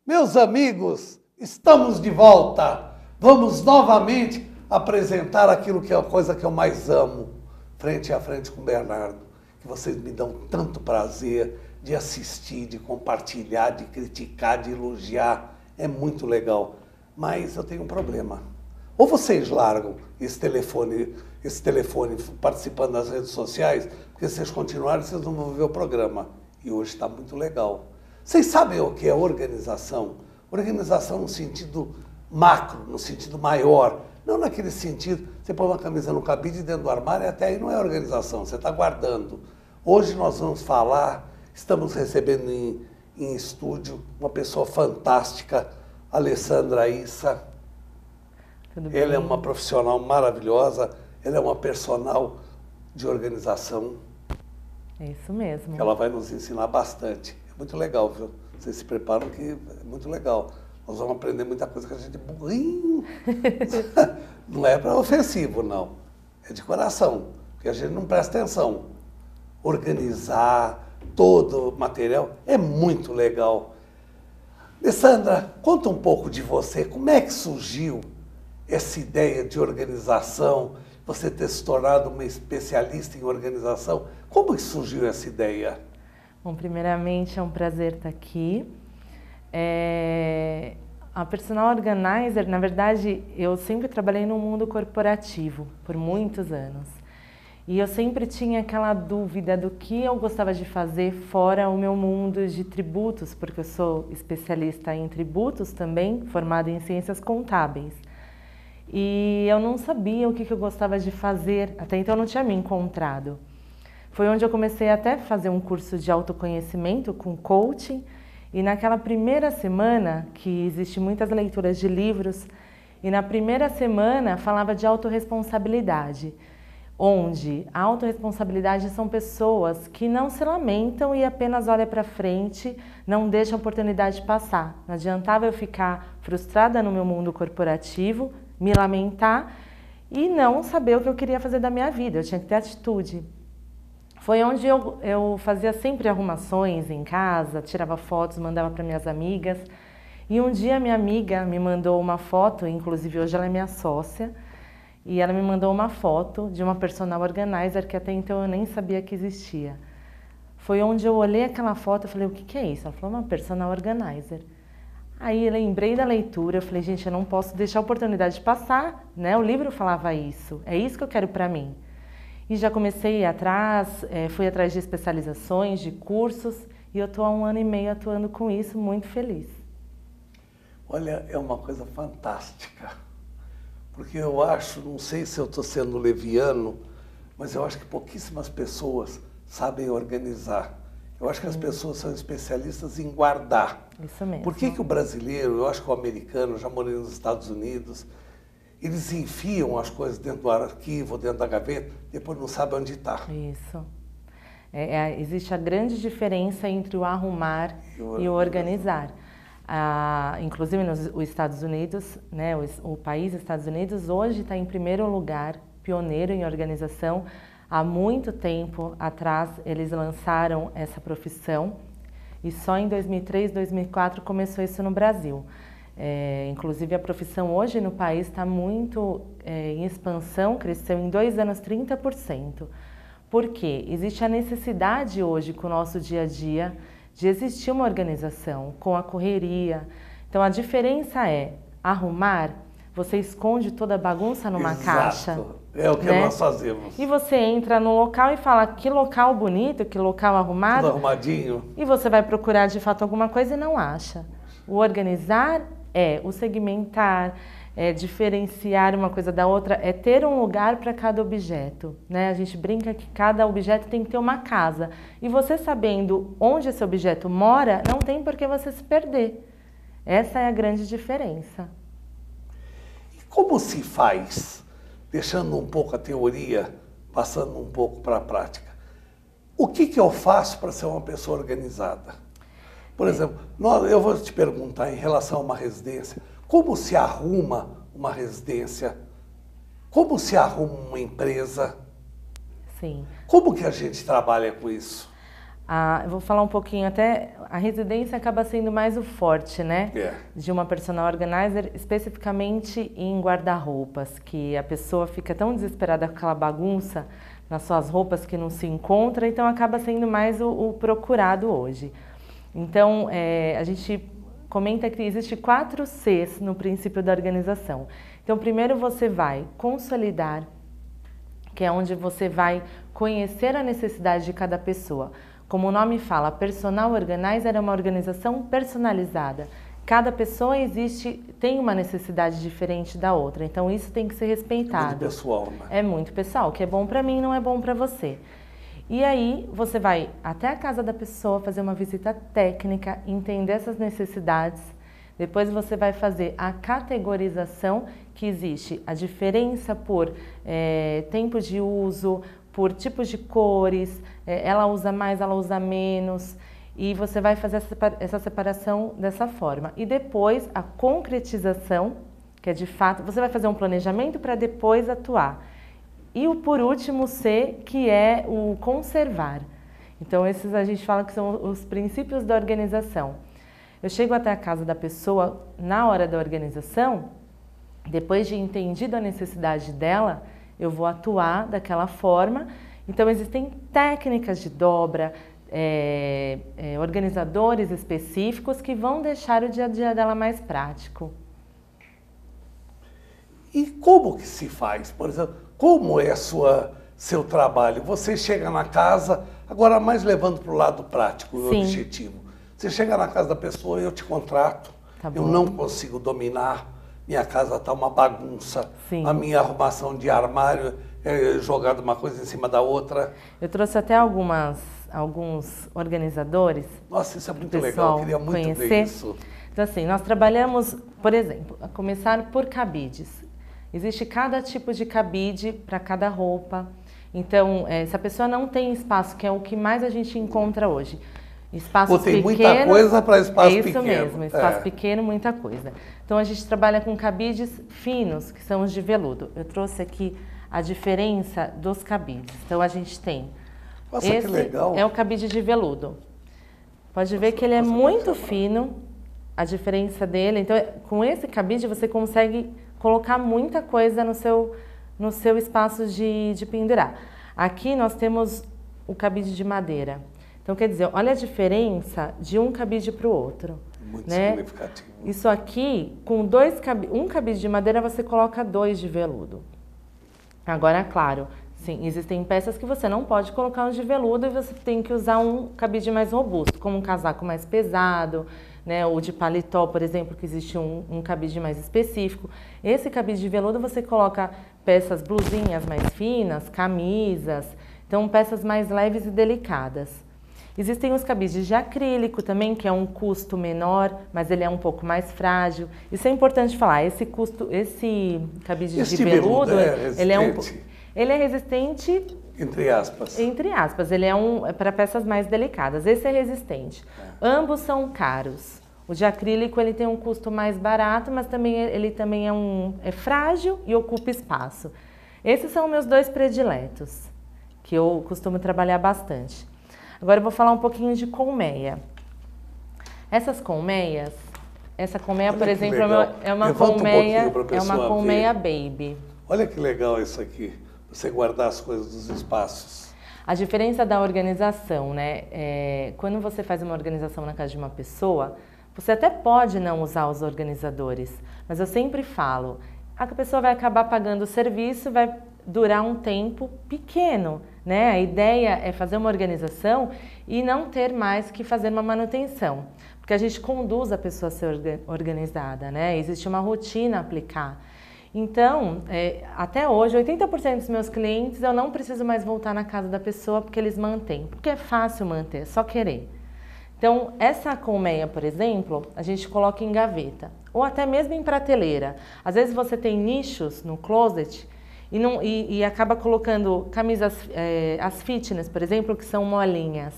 Meus amigos, estamos de volta. Vamos novamente apresentar aquilo que é a coisa que eu mais amo, frente a frente com o Bernardo, que vocês me dão tanto prazer de assistir, de compartilhar, de criticar, de elogiar. É muito legal. Mas eu tenho um problema. Ou vocês largam esse telefone participando das redes sociais, porque se vocês continuarem, vocês não vão ver o programa. E hoje está muito legal. Vocês sabem o que é organização? Organização no sentido macro, no sentido maior. Não naquele sentido, você põe uma camisa no cabide dentro do armário e até aí não é organização, você está guardando. Hoje nós vamos falar, estamos recebendo em estúdio uma pessoa fantástica, Alessandra Issa. Ela é uma profissional maravilhosa, ela é uma personal de organização. É isso mesmo. Ela vai nos ensinar bastante. É muito legal, viu? Vocês se preparam que é muito legal. Nós vamos aprender muita coisa que a gente é burrinho. Não é para ofensivo, não. É de coração, porque a gente não presta atenção. Organizar todo o material é muito legal. Alessandra, conta um pouco de você. Como é que surgiu essa ideia de organização? Você ter se tornado uma especialista em organização. Como que surgiu essa ideia? Bom, primeiramente é um prazer estar aqui. A Personal Organizer, na verdade, eu sempre trabalhei no mundo corporativo por muitos anos. E eu sempre tinha aquela dúvida do que eu gostava de fazer fora o meu mundo de tributos, porque eu sou especialista em tributos também, formada em ciências contábeis. E eu não sabia o que eu gostava de fazer, até então eu não tinha me encontrado. Foi onde eu comecei até a fazer um curso de autoconhecimento com coaching, e naquela primeira semana, que existe muitas leituras de livros, e na primeira semana falava de autorresponsabilidade, onde a autorresponsabilidade são pessoas que não se lamentam e apenas olham para frente, não deixam a oportunidade passar. Não adiantava eu ficar frustrada no meu mundo corporativo, me lamentar e não saber o que eu queria fazer da minha vida, eu tinha que ter atitude. Foi onde eu fazia sempre arrumações em casa, tirava fotos, mandava para minhas amigas. E um dia minha amiga me mandou uma foto, inclusive hoje ela é minha sócia, e ela me mandou uma foto de uma personal organizer que até então eu nem sabia que existia. Foi onde eu olhei aquela foto e falei, o que é isso? Ela falou, uma personal organizer. Aí eu lembrei da leitura, eu falei, gente, eu não posso deixar a oportunidade de passar, né? O livro falava isso, é isso que eu quero para mim. E já comecei a ir atrás, fui atrás de especializações, de cursos, e eu estou há 1 ano e meio atuando com isso, muito feliz. Olha, é uma coisa fantástica, porque eu acho, não sei se eu estou sendo leviano, mas eu acho que pouquíssimas pessoas sabem organizar. Eu acho que as pessoas são especialistas em guardar. Isso mesmo. Por que o brasileiro, eu acho que o americano, já morei nos Estados Unidos, eles enfiam as coisas dentro do arquivo, dentro da gaveta, depois não sabem onde está. Isso. Existe a grande diferença entre o arrumar e o organizar. Inclusive nos Estados Unidos, né, o país Estados Unidos hoje está em primeiro lugar, pioneiro em organização. Há muito tempo atrás eles lançaram essa profissão e só em 2003, 2004 começou isso no Brasil. Inclusive a profissão hoje no país está muito em expansão, cresceu em 2 anos 30%. Por quê? Existe a necessidade hoje com o nosso dia a dia de existir uma organização com a correria. Então a diferença é arrumar, você esconde toda a bagunça numa Exato. Caixa. É o que né? nós fazemos. E você entra no local e fala que local bonito, que local arrumado. Tudo arrumadinho. E você vai procurar de fato alguma coisa e não acha. O organizar o segmentar, diferenciar uma coisa da outra, é ter um lugar para cada objeto, né? A gente brinca que cada objeto tem que ter uma casa. E você sabendo onde esse objeto mora, não tem por que você se perder. Essa é a grande diferença. E como se faz, deixando um pouco a teoria, passando um pouco para a prática? O que eu faço para ser uma pessoa organizada? Por exemplo, eu vou te perguntar em relação a uma residência, como se arruma uma residência? Como se arruma uma empresa? Sim. Como que a gente trabalha com isso? Eu vou falar um pouquinho, até a residência acaba sendo mais o forte, né? De uma personal organizer, especificamente em guarda-roupas, que a pessoa fica tão desesperada com aquela bagunça nas suas roupas que não se encontra, então acaba sendo mais o procurado hoje. Então, a gente comenta que existe 4 Cs no princípio da organização. Então, primeiro você vai consolidar, que é onde você vai conhecer a necessidade de cada pessoa. Como o nome fala, Personal Organizer é uma organização personalizada. Cada pessoa tem uma necessidade diferente da outra, então isso tem que ser respeitado. É muito pessoal, né? É muito pessoal, o que é bom para mim não é bom para você. E aí você vai até a casa da pessoa, fazer uma visita técnica, entender essas necessidades. Depois você vai fazer a categorização, que existe a diferença por tempo de uso, por tipos de cores, ela usa mais, ela usa menos, e você vai fazer essa separação dessa forma. E depois a concretização, que é de fato, você vai fazer um planejamento para depois atuar. E o por último C, que é o conservar. Então esses a gente fala que são os princípios da organização. Eu chego até a casa da pessoa na hora da organização, depois de entendido a necessidade dela, eu vou atuar daquela forma. Então existem técnicas de dobra, organizadores específicos que vão deixar o dia a dia dela mais prático. E como que se faz? Por exemplo, como é seu trabalho? Você chega na casa, agora mais levando para o lado prático e objetivo. Você chega na casa da pessoa e eu te contrato, eu não consigo dominar, minha casa está uma bagunça, a minha arrumação de armário é jogada uma coisa em cima da outra. Eu trouxe até alguns organizadores. Nossa, isso é muito legal, eu queria muito ver isso. Então assim, nós trabalhamos, por exemplo, a começar por cabides. Existe cada tipo de cabide para cada roupa. Então, se a pessoa não tem espaço, que é o que mais a gente encontra hoje, espaços pequenos... muita coisa para espaço pequeno. Isso mesmo, espaço pequeno, muita coisa. Então, a gente trabalha com cabides finos, que são os de veludo. Eu trouxe aqui a diferença dos cabides. Então, a gente tem... Nossa, que legal! É o cabide de veludo. Pode ver que ele é muito fino, a diferença dele. Então, com esse cabide, você consegue colocar muita coisa no seu espaço de pendurar. Aqui nós temos o cabide de madeira. Então, quer dizer, olha a diferença de um cabide para o outro. Muito significativo. Isso aqui, com um cabide de madeira, você coloca 2 de veludo. Agora, claro, sim, existem peças que você não pode colocar um de veludo e você tem que usar um cabide mais robusto, como um casaco mais pesado, né, ou de paletó, por exemplo, que existe um cabide mais específico. Esse cabide de veludo você coloca peças, blusinhas mais finas, camisas, então peças mais leves e delicadas. Existem os cabides de acrílico também, que é um custo menor, mas ele é um pouco mais frágil. Isso é importante falar, esse cabide de veludo, ele é resistente... Entre aspas. Entre aspas, ele é para peças mais delicadas. Esse é resistente. Ambos são caros. O de acrílico ele tem um custo mais barato, mas ele também é frágil e ocupa espaço. Esses são meus 2 prediletos, que eu costumo trabalhar bastante. Agora eu vou falar um pouquinho de colmeia. Essas colmeias, essa colmeia, por exemplo, é uma colmeia baby. Olha que legal isso aqui. Você guardar as coisas dos espaços. A diferença da organização, né? Quando você faz uma organização na casa de uma pessoa, você até pode não usar os organizadores, mas eu sempre falo, a pessoa vai acabar pagando o serviço, vai durar um tempo pequeno, né? A ideia é fazer uma organização e não ter mais que fazer uma manutenção, porque a gente conduz a pessoa a ser organizada, né? Existe uma rotina a aplicar. Então, até hoje, 80% dos meus clientes, eu não preciso mais voltar na casa da pessoa porque eles mantêm. Porque é fácil manter, é só querer. Então, essa colmeia, por exemplo, a gente coloca em gaveta. Ou até mesmo em prateleira. Às vezes você tem nichos no closet e acaba colocando camisas, as fitness, por exemplo, que são molinhas.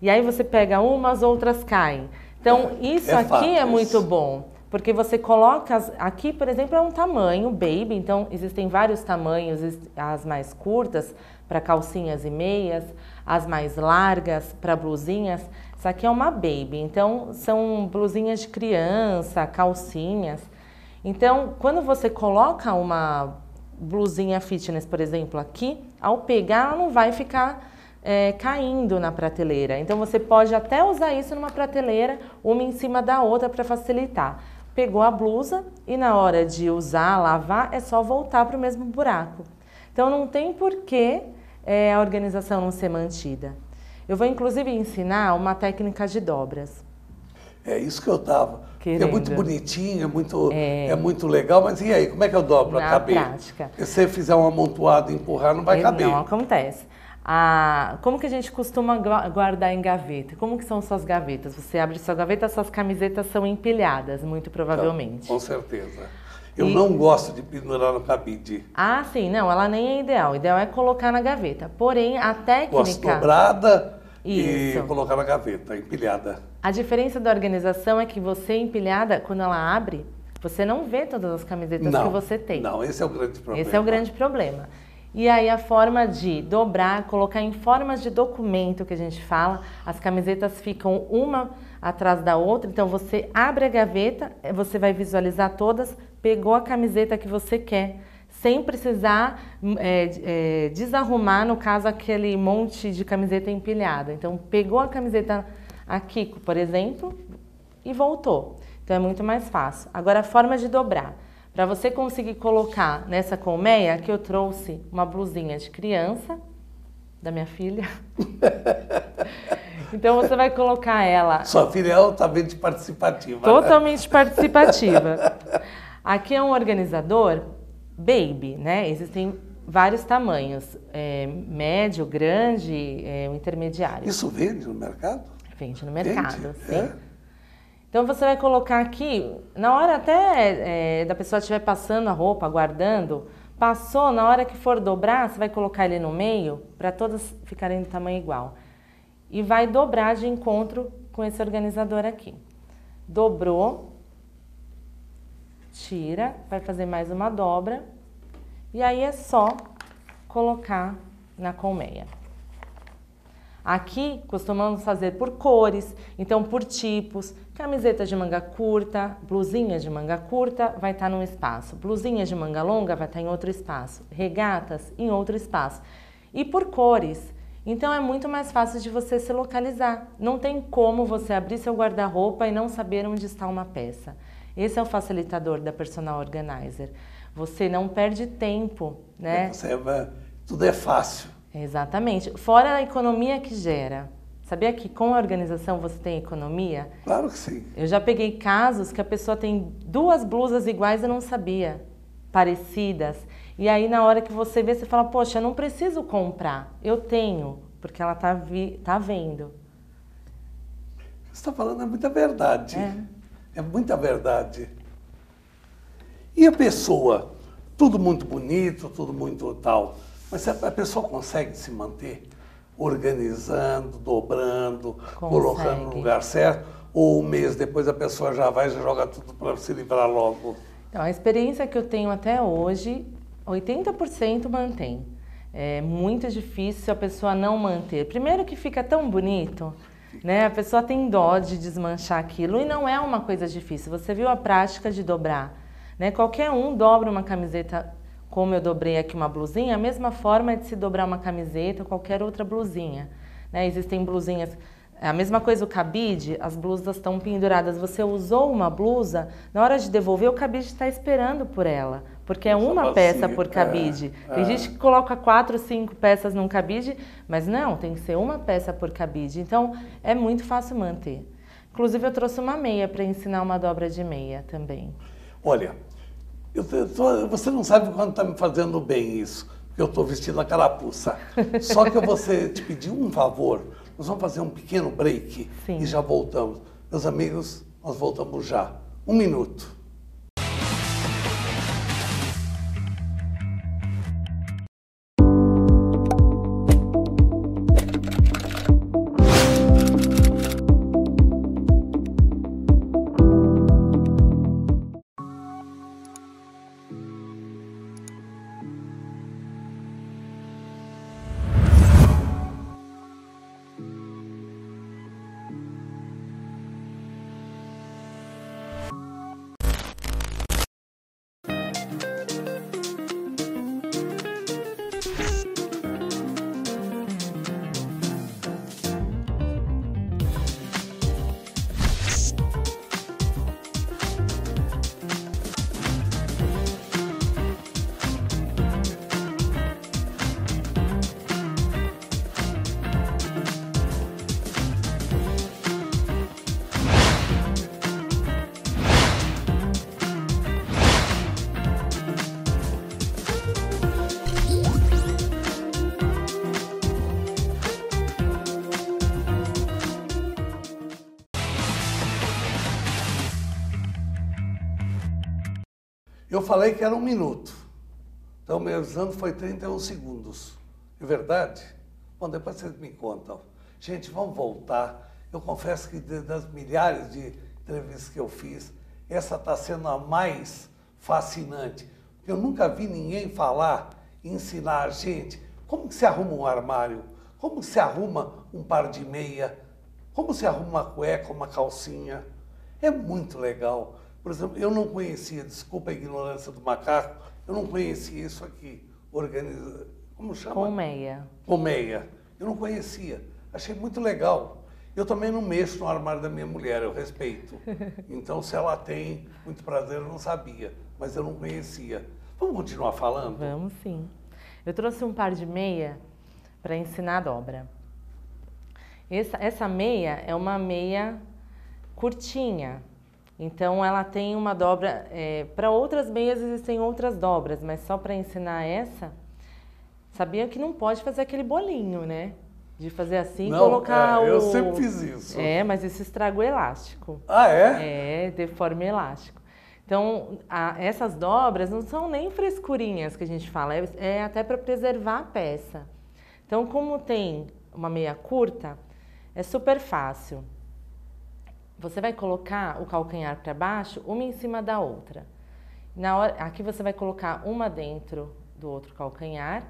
E aí você pega umas, outras caem. Então, isso aqui é muito bom. Porque você coloca, aqui por exemplo é um tamanho baby, então existem vários tamanhos, as mais curtas para calcinhas e meias, as mais largas para blusinhas. Isso aqui é uma baby, então são blusinhas de criança, calcinhas. Então, quando você coloca uma blusinha fitness, por exemplo, aqui, ao pegar ela não vai ficar caindo na prateleira. Então você pode até usar isso numa prateleira, uma em cima da outra para facilitar. Pegou a blusa e na hora de usar, lavar, é só voltar para o mesmo buraco. Então não tem porquê a organização não ser mantida. Eu vou inclusive ensinar uma técnica de dobras. É isso que eu estava. É muito bonitinho, é muito legal, mas e aí, como é que eu dobro para caber? Na prática. Se você fizer um amontoado e empurrar, não vai caber. Não acontece. Como que a gente costuma guardar em gaveta? Como que são suas gavetas? Você abre sua gaveta, suas camisetas são empilhadas, muito provavelmente. Então, com certeza. Eu não gosto de pendurar no cabide. Ah, sim, não, ela nem é ideal. O ideal é colocar na gaveta. Porém, a técnica... Gosto dobrada Isso. e colocar na gaveta, empilhada. A diferença da organização é que você empilhada, quando ela abre, você não vê todas as camisetas que você tem. Não, esse é o grande problema. Esse é o grande problema. E aí a forma de dobrar, colocar em formas de documento que a gente fala, as camisetas ficam uma atrás da outra, então você abre a gaveta, você vai visualizar todas, pegou a camiseta que você quer, sem precisar desarrumar, no caso, aquele monte de camiseta empilhada. Então pegou a camiseta aqui, por exemplo, e voltou. Então é muito mais fácil. Agora a forma de dobrar. Para você conseguir colocar nessa colmeia, aqui eu trouxe uma blusinha de criança, da minha filha. Então você vai colocar ela... Sua filha é altamente participativa. Totalmente participativa. Aqui é um organizador baby, né? Existem vários tamanhos, médio, grande, intermediário. Isso vende no mercado? Vende no mercado, sim. É. Então você vai colocar aqui, na hora até da pessoa estiver passando a roupa, guardando, passou, na hora que for dobrar, você vai colocar ele no meio, para todas ficarem do tamanho igual. E vai dobrar de encontro com esse organizador aqui. Dobrou, tira, vai fazer mais uma dobra, e aí é só colocar na colmeia. Aqui costumamos fazer por cores, então por tipos, camiseta de manga curta, blusinha de manga curta vai estar num espaço, blusinha de manga longa vai estar em outro espaço, regatas em outro espaço. E por cores, então é muito mais fácil de você se localizar. Não tem como você abrir seu guarda-roupa e não saber onde está uma peça. Esse é o facilitador da Personal Organizer. Você não perde tempo, né? Tudo é fácil. Exatamente. Fora a economia que gera. Sabia que com a organização você tem economia? Claro que sim. Eu já peguei casos que a pessoa tem 2 blusas iguais e não sabia, parecidas. E aí na hora que você vê, você fala, poxa, eu não preciso comprar, eu tenho, porque ela tá vendo. O que você está falando é muita verdade. É muita verdade. E a pessoa? Tudo muito bonito, tudo muito tal. Mas a pessoa consegue se manter organizando, dobrando, colocando no lugar certo? Ou um mês depois a pessoa já vai e já joga tudo para se livrar logo? Então, a experiência que eu tenho até hoje, 80% mantém. É muito difícil a pessoa não manter. Primeiro que fica tão bonito, né? A pessoa tem dó de desmanchar aquilo e não é uma coisa difícil. Você viu a prática de dobrar, né? Qualquer um dobra uma camiseta, como eu dobrei aqui uma blusinha, a mesma forma de se dobrar uma camiseta ou qualquer outra blusinha, né? Existem blusinhas, a mesma coisa o cabide, as blusas estão penduradas. Você usou uma blusa, na hora de devolver o cabide está esperando por ela, porque é uma peça por cabide. Tem gente que coloca 4, 5 peças num cabide, mas não, tem que ser uma peça por cabide. Então é muito fácil manter. Inclusive eu trouxe uma meia para ensinar uma dobra de meia também. Olha, você não sabe quando está me fazendo bem isso, porque eu estou vestindo a carapuça. Só que eu vou te pedir um favor, nós vamos fazer um pequeno break. Sim. E já voltamos. Meus amigos, nós voltamos já. 1 minuto. Eu falei que era 1 minuto. Então, meu exame foi 31 segundos. É verdade? Bom, depois vocês me contam. Gente, vamos voltar. Eu confesso que das milhares de entrevistas que eu fiz, essa está sendo a mais fascinante. Porque eu nunca vi ninguém falar e ensinar a gente como que se arruma um armário, como que se arruma um par de meia, como se arruma uma cueca, uma calcinha. É muito legal. Por exemplo, eu não conhecia, desculpa a ignorância do macaco, eu não conhecia isso aqui. Como chama? Colmeia. Colmeia. Eu não conhecia. Achei muito legal. Eu também não mexo no armário da minha mulher, eu respeito. Então, se ela tem, muito prazer, eu não sabia, mas eu não conhecia. Vamos continuar falando? Vamos sim. Eu trouxe um par de meia para ensinar a dobra. Essa meia é uma meia curtinha. Então, ela tem uma dobra... para outras meias existem outras dobras, mas só para ensinar essa, sabia que não pode fazer aquele bolinho, né? De fazer assim e colocar eu sempre fiz isso. Mas isso estraga o elástico. Ah, é? Deforma o elástico. Então, essas dobras não são nem frescurinhas que a gente fala, é até para preservar a peça. Então, como tem uma meia curta, é super fácil. Você vai colocar o calcanhar para baixo, uma em cima da outra. Aqui você vai colocar uma dentro do outro calcanhar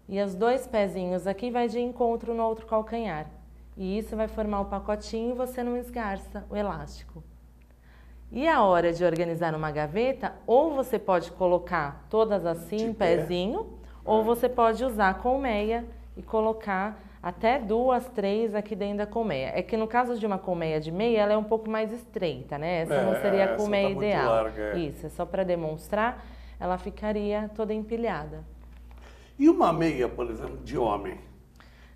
e os 2 pezinhos aqui vai de encontro no outro calcanhar. E isso vai formar o pacotinho e você não esgarça o elástico. E a hora de organizar uma gaveta, ou você pode colocar todas assim, pezinho, ou você pode usar colmeia e colocar até 2, 3 aqui dentro da colmeia. É que no caso de uma colmeia de meia, ela é um pouco mais estreita, né? Essa não seria a colmeia ideal. Larga, Isso, é só para demonstrar, ela ficaria toda empilhada. E uma meia, por exemplo, de homem,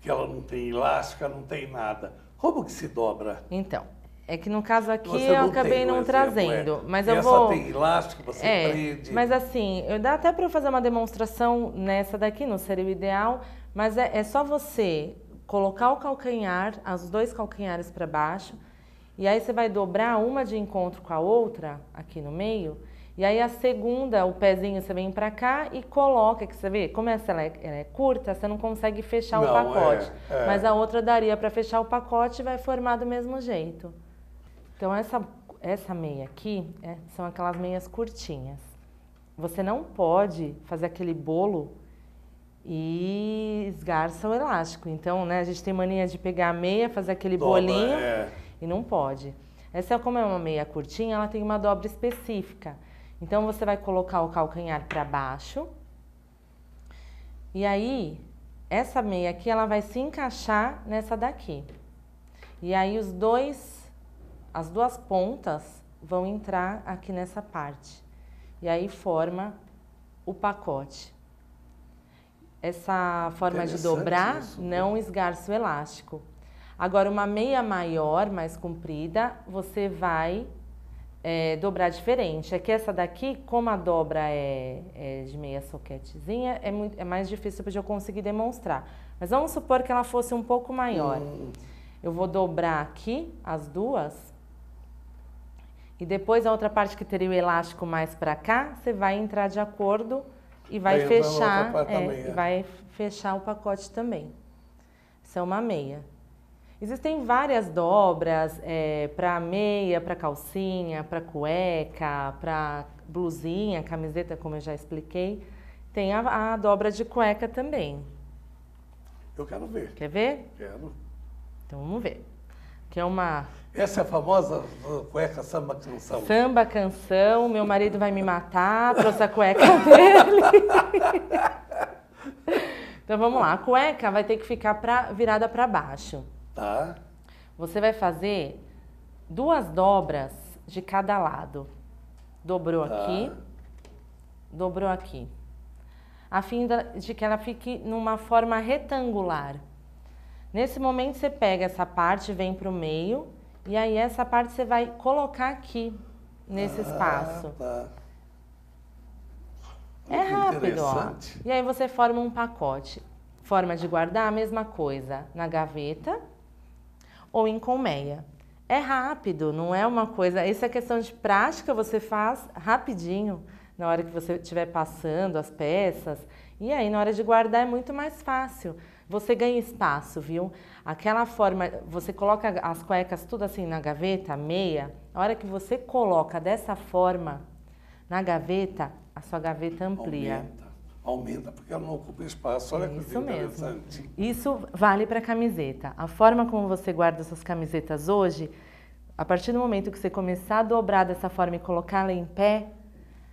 que ela não tem elástica, não tem nada, como que se dobra? Então, é que no caso aqui eu acabei não trazendo, mas eu essa vou... tem elástico, você prende... Mas assim, dá até para eu fazer uma demonstração nessa daqui, não seria o ideal, mas é só você colocar o calcanhar, os 2 calcanhares para baixo, e aí você vai dobrar uma de encontro com a outra, aqui no meio, e aí a segunda, o pezinho, você vem para cá e coloca, que você vê, como ela é curta, você não consegue fechar o pacote. Mas a outra daria para fechar o pacote e vai formar do mesmo jeito. Então essa meia aqui, são aquelas meias curtinhas. Você não pode fazer aquele bolo e esgarça o elástico. Então, né, a gente tem mania de pegar a meia, fazer aquele bolinho e não pode. Essa, como é uma meia curtinha, ela tem uma dobra específica. Então, você vai colocar o calcanhar para baixo. E aí, essa meia aqui, ela vai se encaixar nessa daqui. E aí, as 2 pontas vão entrar aqui nessa parte. E aí, forma o pacote. Essa forma de dobrar não esgarça o elástico. Agora, uma meia maior, mais comprida, você vai dobrar diferente. É que essa daqui, como a dobra é de meia soquetezinha, é mais difícil de eu conseguir demonstrar. Mas vamos supor que ela fosse um pouco maior. Eu vou dobrar aqui as 2. E depois a outra parte que teria o elástico mais para cá, você vai entrar de acordo e vai fechar o pacote também. Isso é uma meia. Existem várias dobras para meia, para calcinha, para cueca, para blusinha, camiseta, como eu já expliquei. Tem a dobra de cueca também. Eu quero ver. Quer ver? Quero. Então vamos ver. Que é uma... Essa é a famosa cueca samba canção. Samba canção, meu marido vai me matar, trouxe a cueca dele. Então vamos lá, a cueca vai ter que ficar virada para baixo. Tá. Você vai fazer 2 dobras de cada lado. Dobrou aqui, dobrou aqui. A fim de que ela fique numa forma retangular. Nesse momento você pega essa parte, vem para o meio, e aí essa parte você vai colocar aqui, nesse espaço. Tá. É rápido, ó. E aí você forma um pacote. Forma de guardar a mesma coisa na gaveta ou em colmeia. É rápido, não é uma coisa... Isso é questão de prática, você faz rapidinho. na hora que você estiver passando as peças. E aí, na hora de guardar, é muito mais fácil. Você ganha espaço, viu? Aquela forma, você coloca as cuecas tudo assim na gaveta, meia, a hora que você coloca dessa forma na gaveta, a sua gaveta amplia. Aumenta porque ela não ocupa espaço. Olha que Isso mesmo. interessante. Isso vale para camiseta. A forma como você guarda suas camisetas hoje, a partir do momento que você começar a dobrar dessa forma e colocá-la em pé,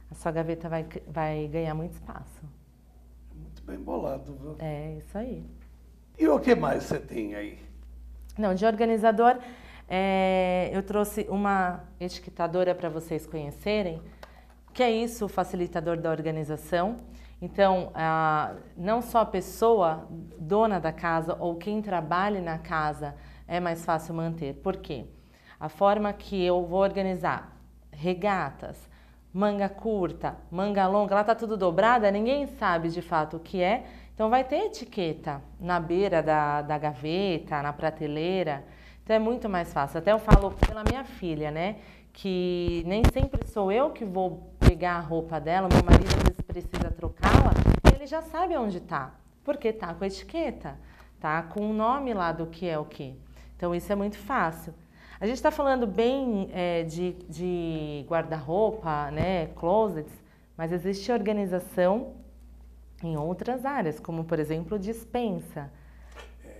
a sua gaveta vai ganhar muito espaço. Muito bem bolado, viu? É, isso aí. E o que mais você tem aí? Não, de organizador, eu trouxe uma etiquetadora para vocês conhecerem, que é isso, o facilitador da organização. Então, não só a pessoa, dona da casa ou quem trabalha na casa é mais fácil manter. Por quê? A forma que eu vou organizar regatas, manga curta, manga longa, ela tá tudo dobrada, ninguém sabe de fato o que é. Então vai ter etiqueta na beira da gaveta, na prateleira. Então é muito mais fácil. Até eu falo pela minha filha, né? Que nem sempre sou eu que vou pegar a roupa dela, meu marido às vezes precisa trocá-la, e ele já sabe onde tá, porque tá com a etiqueta, tá com o nome lá do que é o que. Então isso é muito fácil. A gente está falando bem de guarda-roupa, né, closets, mas existe organização em outras áreas, como por exemplo despensa.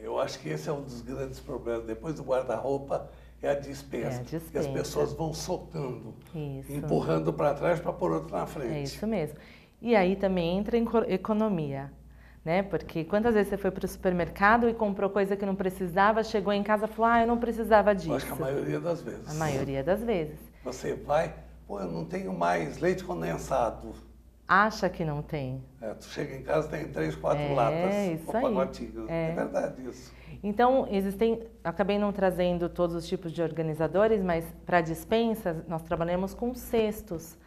Eu acho que esse é um dos grandes problemas. Depois do guarda-roupa é a dispensa. Que as pessoas vão soltando, empurrando para trás para pôr outro na frente. É isso mesmo. E aí também entra em economia, né? Porque quantas vezes você foi para o supermercado e comprou coisa que não precisava, chegou em casa e falou, eu não precisava disso. Eu acho que a maioria das vezes. A maioria das vezes. Você vai, eu não tenho mais leite condensado. Acha que não tem. Tu chega em casa tem 3, 4 latas, isso aí. pacotinhos. É verdade isso. Então, acabei não trazendo todos os tipos de organizadores, mas para dispensa nós trabalhamos com cestos.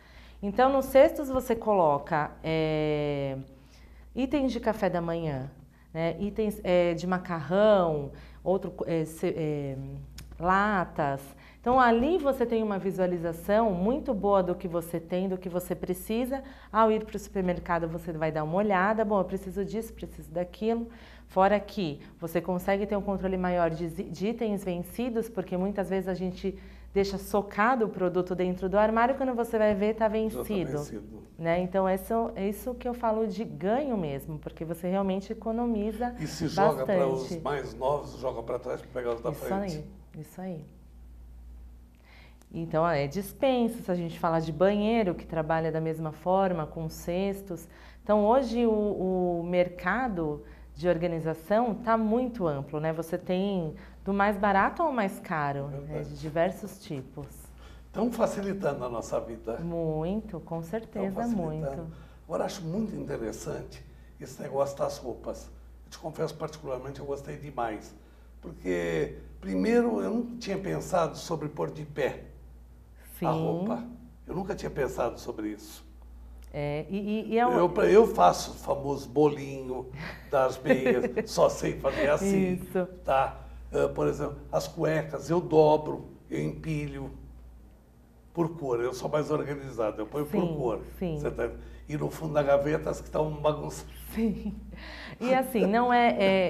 Então, nos cestos você coloca itens de café da manhã, né? Itens de macarrão, latas. Então, ali você tem uma visualização muito boa do que você tem, do que você precisa. Ao ir para o supermercado, você vai dar uma olhada. Bom, eu preciso disso, preciso daquilo. Fora que você consegue ter um controle maior de itens vencidos, porque muitas vezes a gente deixa socado o produto dentro do armário, quando você vai ver, está vencido. Né? Então, é isso que eu falo de ganho mesmo, porque você realmente economiza bastante. E se joga para os mais novos, joga para trás para pegar os da frente. Isso aí. Então, dispensa, se a gente falar de banheiro, que trabalha da mesma forma, com cestos. Então, hoje o mercado de organização está muito amplo, né? Você tem do mais barato ao mais caro, de diversos tipos. Estão facilitando a nossa vida. Muito, com certeza, muito. Agora, acho muito interessante esse negócio das roupas. Eu te confesso, particularmente, eu gostei demais. Porque, primeiro, eu não tinha pensado sobre pôr de pé a roupa. Eu nunca tinha pensado sobre isso. Eu faço o famoso bolinho das meias, só sei fazer assim. Isso. Tá? Por exemplo, as cuecas eu dobro, eu empilho por cor. Eu sou mais organizado, eu ponho por cor. Sim. E no fundo da gaveta as que estão bagunçadas. Sim. E assim,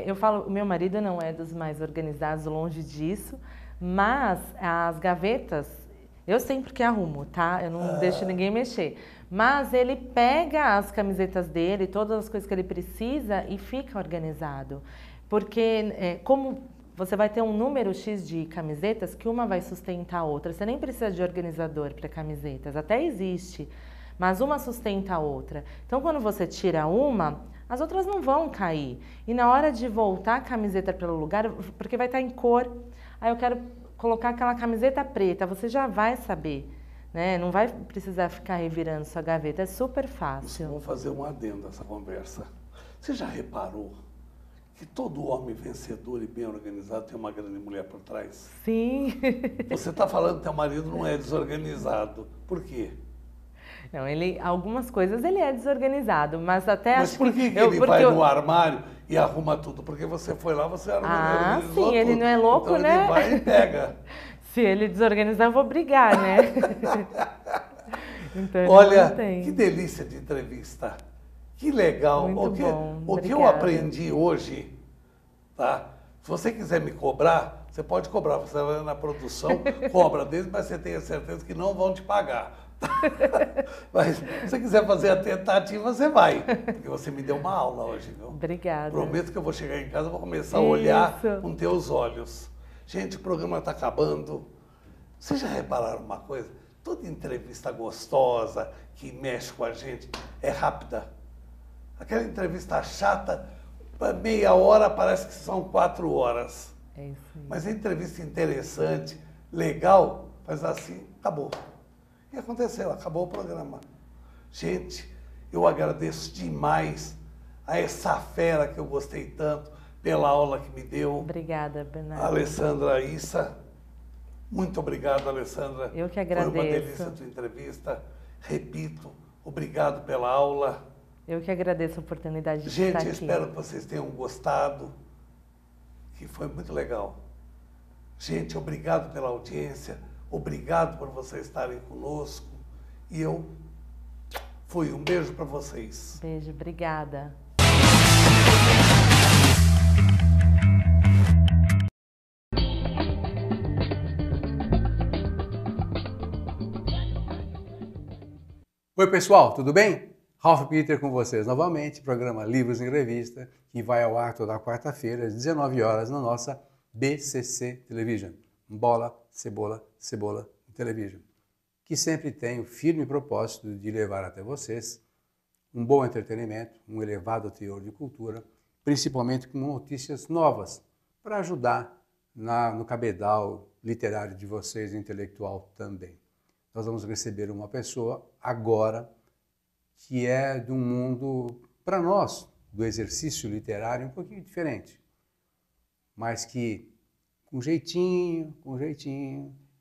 eu falo, meu marido não é dos mais organizados, longe disso, mas as gavetas eu sempre que arrumo, tá? Eu não deixo ninguém mexer. Mas ele pega as camisetas dele, todas as coisas que ele precisa e fica organizado. Porque como você vai ter um número X de camisetas que uma vai sustentar a outra. Você nem precisa de organizador para camisetas, até existe. Mas uma sustenta a outra. Então, quando você tira uma, as outras não vão cair. E na hora de voltar a camiseta pelo lugar, porque vai estar em cor, aí eu quero colocar aquela camiseta preta, você já vai saber, né? Não vai precisar ficar revirando sua gaveta, é super fácil. Vamos fazer um adendo a essa conversa. Você já reparou que todo homem vencedor e bem organizado tem uma grande mulher por trás? Sim. Você está falando que teu marido não é desorganizado. Por quê? Não, algumas coisas ele é desorganizado, mas até Mas por que ele vai no armário e arruma tudo? Porque você foi lá, você organizou sim, ele tudo. Não é louco, então né? Ele vai e pega. Se ele desorganizar, eu vou brigar, né? Então, ele Olha, mantém. que delícia de entrevista. Que legal. Muito bom. O que eu Obrigada. aprendi hoje, tá? Se você quiser me cobrar, você pode cobrar. Você vai na produção, cobra deles, mas você tenha certeza que não vão te pagar. Mas se você quiser fazer a tentativa, você vai. Porque você me deu uma aula hoje, viu? Obrigada. Prometo que eu vou chegar em casa e vou começar a olhar Isso. com teus olhos. Gente, o programa está acabando. Vocês já repararam uma coisa? Toda entrevista gostosa, que mexe com a gente, é rápida. Aquela entrevista chata, meia hora parece que são 4 horas. É isso aí. Mas a entrevista interessante, legal, faz assim, acabou. E aconteceu, acabou o programa. Gente, eu agradeço demais a essa fera que eu gostei tanto, pela aula que me deu. Obrigada, Bernardo. Alessandra Issa. Muito obrigado, Alessandra. Eu que agradeço. Foi uma delícia a tua entrevista. Repito, obrigado pela aula. Eu que agradeço a oportunidade de estar Gente, aqui. eu espero que vocês tenham gostado, que foi muito legal. Gente, obrigado pela audiência, obrigado por vocês estarem conosco. E eu fui. Um beijo para vocês. Beijo, obrigada. Oi, pessoal, tudo bem? Ralph Peter com vocês novamente, programa Livros em Revista, que vai ao ar toda quarta-feira, às 19 horas, na nossa BCC Television. Bola, Cebola, Cebola Television. Que sempre tem o firme propósito de levar até vocês um bom entretenimento, um elevado teor de cultura, principalmente com notícias novas, para ajudar no cabedal literário de vocês, intelectual também. Nós vamos receber uma pessoa agora que é de um mundo, para nós, do exercício literário um pouquinho diferente, mas que, com jeitinho,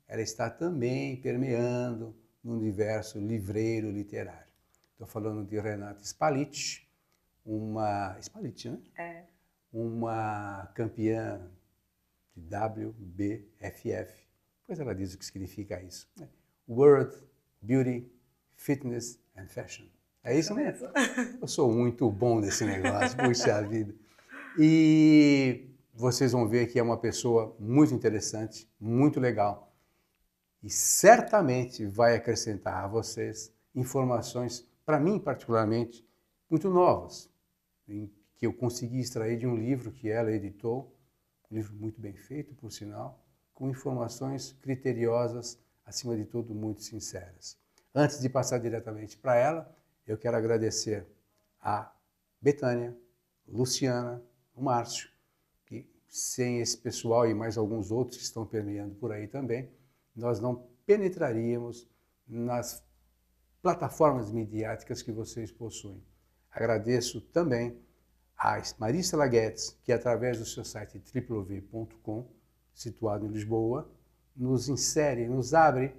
ela está também permeando no universo livreiro literário. Estou falando de Renata Spalic, Spalic, né? É. Uma campeã de WBFF, pois ela diz o que significa isso, né? World, Beauty, Fitness and Fashion. É isso mesmo? Eu sou muito bom nesse negócio, puxa vida. E vocês vão ver que é uma pessoa muito interessante, muito legal. E certamente vai acrescentar a vocês informações, para mim particularmente, muito novas, que eu consegui extrair de um livro que ela editou, um livro muito bem feito, por sinal, com informações criteriosas, acima de tudo, muito sinceras. Antes de passar diretamente para ela, eu quero agradecer a Betânia, Luciana, o Márcio, que sem esse pessoal e mais alguns outros que estão permeando por aí também, nós não penetraríamos nas plataformas midiáticas que vocês possuem. Agradeço também a Marissa Laguetes, que através do seu site www.com, situado em Lisboa, nos insere, nos abre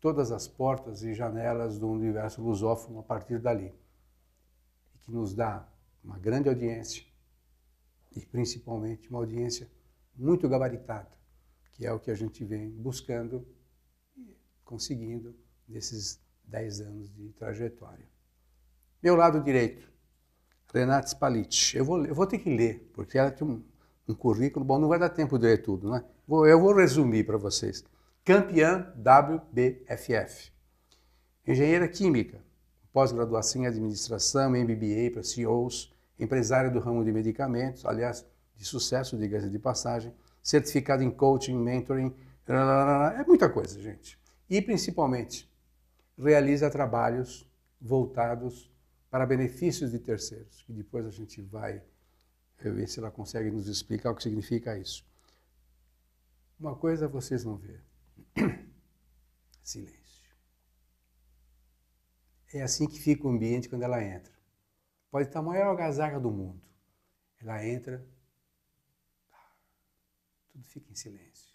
todas as portas e janelas do universo lusófono a partir dali. E que nos dá uma grande audiência e principalmente uma audiência muito gabaritada, que é o que a gente vem buscando e conseguindo nesses 10 anos de trajetória. Meu lado direito, Renata Spalic. Eu vou ter que ler, porque ela tem um currículo, bom, não vai dar tempo de ler tudo, né? Eu vou resumir para vocês. Campeã WBFF. Engenheira química, pós-graduação em administração, MBA para CEOs, empresária do ramo de medicamentos, aliás, de sucesso, diga-se de passagem, certificada em coaching, mentoring, é muita coisa, gente. E, principalmente, realiza trabalhos voltados para benefícios de terceiros, que depois a gente vai ver se ela consegue nos explicar o que significa isso. Uma coisa vocês vão ver. Silêncio. É assim que fica o ambiente quando ela entra. Pode estar a maior agasalho do mundo. Ela entra, tudo fica em silêncio.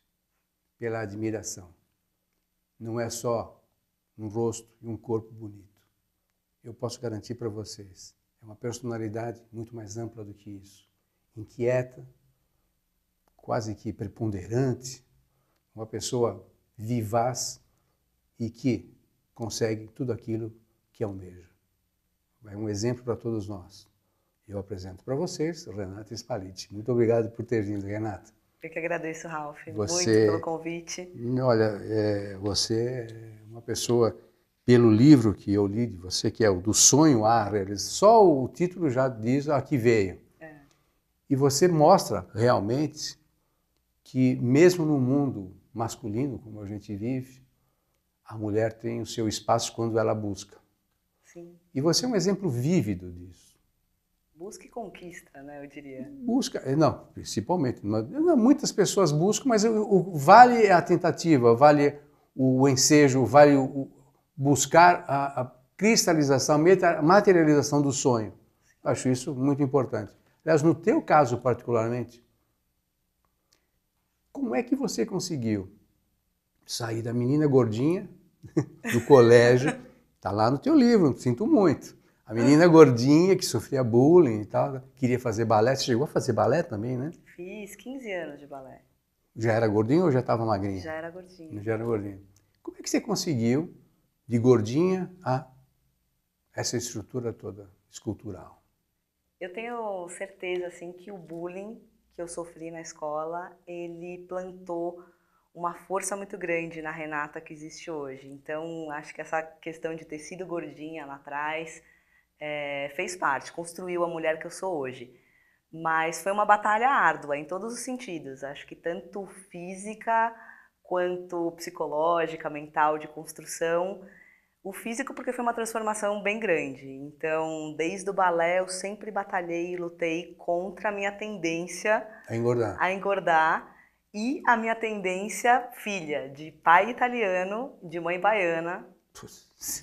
Pela admiração. Não é só um rosto e um corpo bonito. Eu posso garantir para vocês, é uma personalidade muito mais ampla do que isso. Inquieta, quase que preponderante, uma pessoa vivaz e que, consegue tudo aquilo que almeja. É um exemplo para todos nós. Eu apresento para vocês Renata Spalletti. Muito obrigado por ter vindo, Renata. Eu que agradeço, Ralph, Você, muito pelo convite. Olha, você é uma pessoa, pelo livro que eu li de você, que é o Do Sonho à Realização, só o título já diz a que veio. E você mostra realmente que mesmo no mundo masculino, como a gente vive, a mulher tem o seu espaço quando ela busca. Sim. E você é um exemplo vívido disso. Busca e conquista, né, eu diria. Busca, não, principalmente. Muitas pessoas buscam, mas vale a tentativa, vale o ensejo, vale buscar a cristalização, a materialização do sonho. Acho isso muito importante. Aliás, no teu caso particularmente, como é que você conseguiu sair da menina gordinha do colégio? Está lá no teu livro, sinto muito. A menina gordinha que sofria bullying e tal, queria fazer balé. Você chegou a fazer balé também, né? Fiz 15 anos de balé. Já era gordinha ou já estava magrinha? Já era gordinha. Já era gordinha. Como é que você conseguiu, de gordinha a essa estrutura toda escultural? Eu tenho certeza assim, que o bullying que eu sofri na escola, ele plantou uma força muito grande na Renata que existe hoje. Então, acho que essa questão de ter sido gordinha lá atrás fez parte, construiu a mulher que eu sou hoje. Mas foi uma batalha árdua em todos os sentidos. Acho que tanto física quanto psicológica, mental, de construção. O físico porque foi uma transformação bem grande. Então, desde o balé eu sempre batalhei e lutei contra a minha tendência a engordar e a minha tendência filha, de pai italiano, de mãe baiana,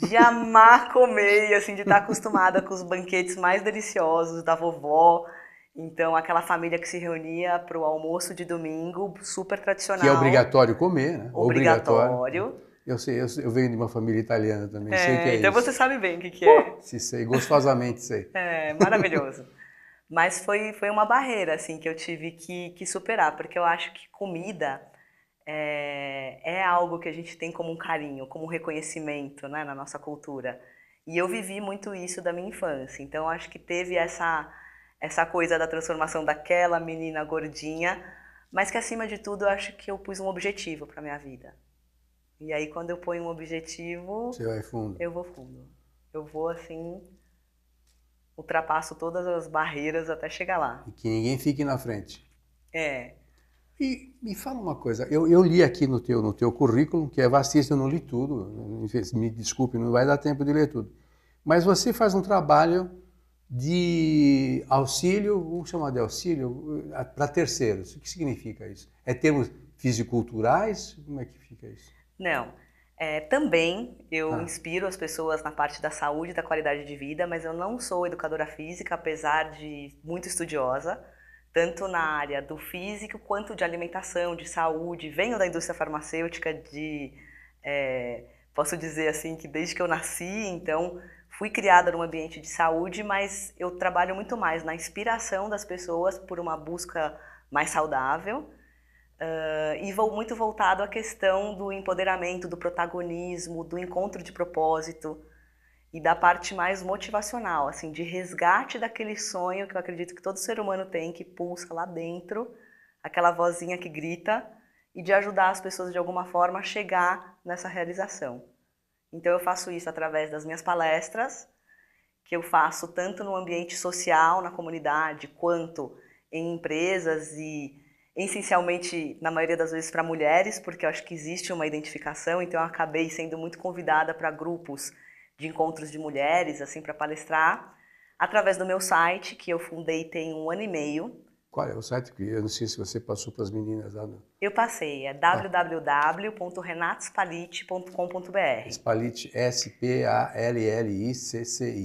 de amar comer e assim, de estar acostumada com os banquetes mais deliciosos da vovó. Então, aquela família que se reunia para o almoço de domingo, super tradicional. Que é obrigatório comer, né? Obrigatório. Eu sei, eu venho de uma família italiana também, sei que é então isso. Você sabe bem o que é. Se sei, gostosamente sei. Maravilhoso. Mas foi uma barreira assim, que eu tive que superar, porque eu acho que comida é algo que a gente tem como um carinho, como um reconhecimento, né, na nossa cultura. E eu vivi muito isso da minha infância, então eu acho que teve essa coisa da transformação daquela menina gordinha, mas que acima de tudo eu acho que eu pus um objetivo para minha vida. E aí quando eu ponho um objetivo, você vai fundo. Eu vou fundo. Eu vou assim, ultrapasso todas as barreiras até chegar lá. E que ninguém fique na frente. E me fala uma coisa, eu li aqui no teu currículo, que é vastíssimo, eu não li tudo, me desculpe, não vai dar tempo de ler tudo. Mas você faz um trabalho de auxílio, vamos chamar de auxílio, para terceiros. O que significa isso? É termos fisiculturais? Como é que fica isso? Não. Também eu inspiro as pessoas na parte da saúde e da qualidade de vida, mas eu não sou educadora física, apesar de muito estudiosa, tanto na área do físico quanto de alimentação, de saúde. Venho da indústria farmacêutica posso dizer assim que desde que eu nasci, então fui criada num ambiente de saúde, mas eu trabalho muito mais na inspiração das pessoas por uma busca mais saudável. E vou muito voltado à questão do empoderamento, do protagonismo, do encontro de propósito e da parte mais motivacional, assim, de resgate daquele sonho que eu acredito que todo ser humano tem, que pulsa lá dentro, aquela vozinha que grita, e de ajudar as pessoas de alguma forma a chegar nessa realização. Então eu faço isso através das minhas palestras, que eu faço tanto no ambiente social, na comunidade, quanto em empresas e essencialmente, na maioria das vezes, para mulheres, porque eu acho que existe uma identificação, então eu acabei sendo muito convidada para grupos de encontros de mulheres, assim, para palestrar, através do meu site, que eu fundei tem 1 ano e meio. Qual é o site? Eu não sei se você passou para as meninas lá. Eu passei, é www.renatospalletti.com.br. Spalletti, S-P-A-L-L-I-C-C-I.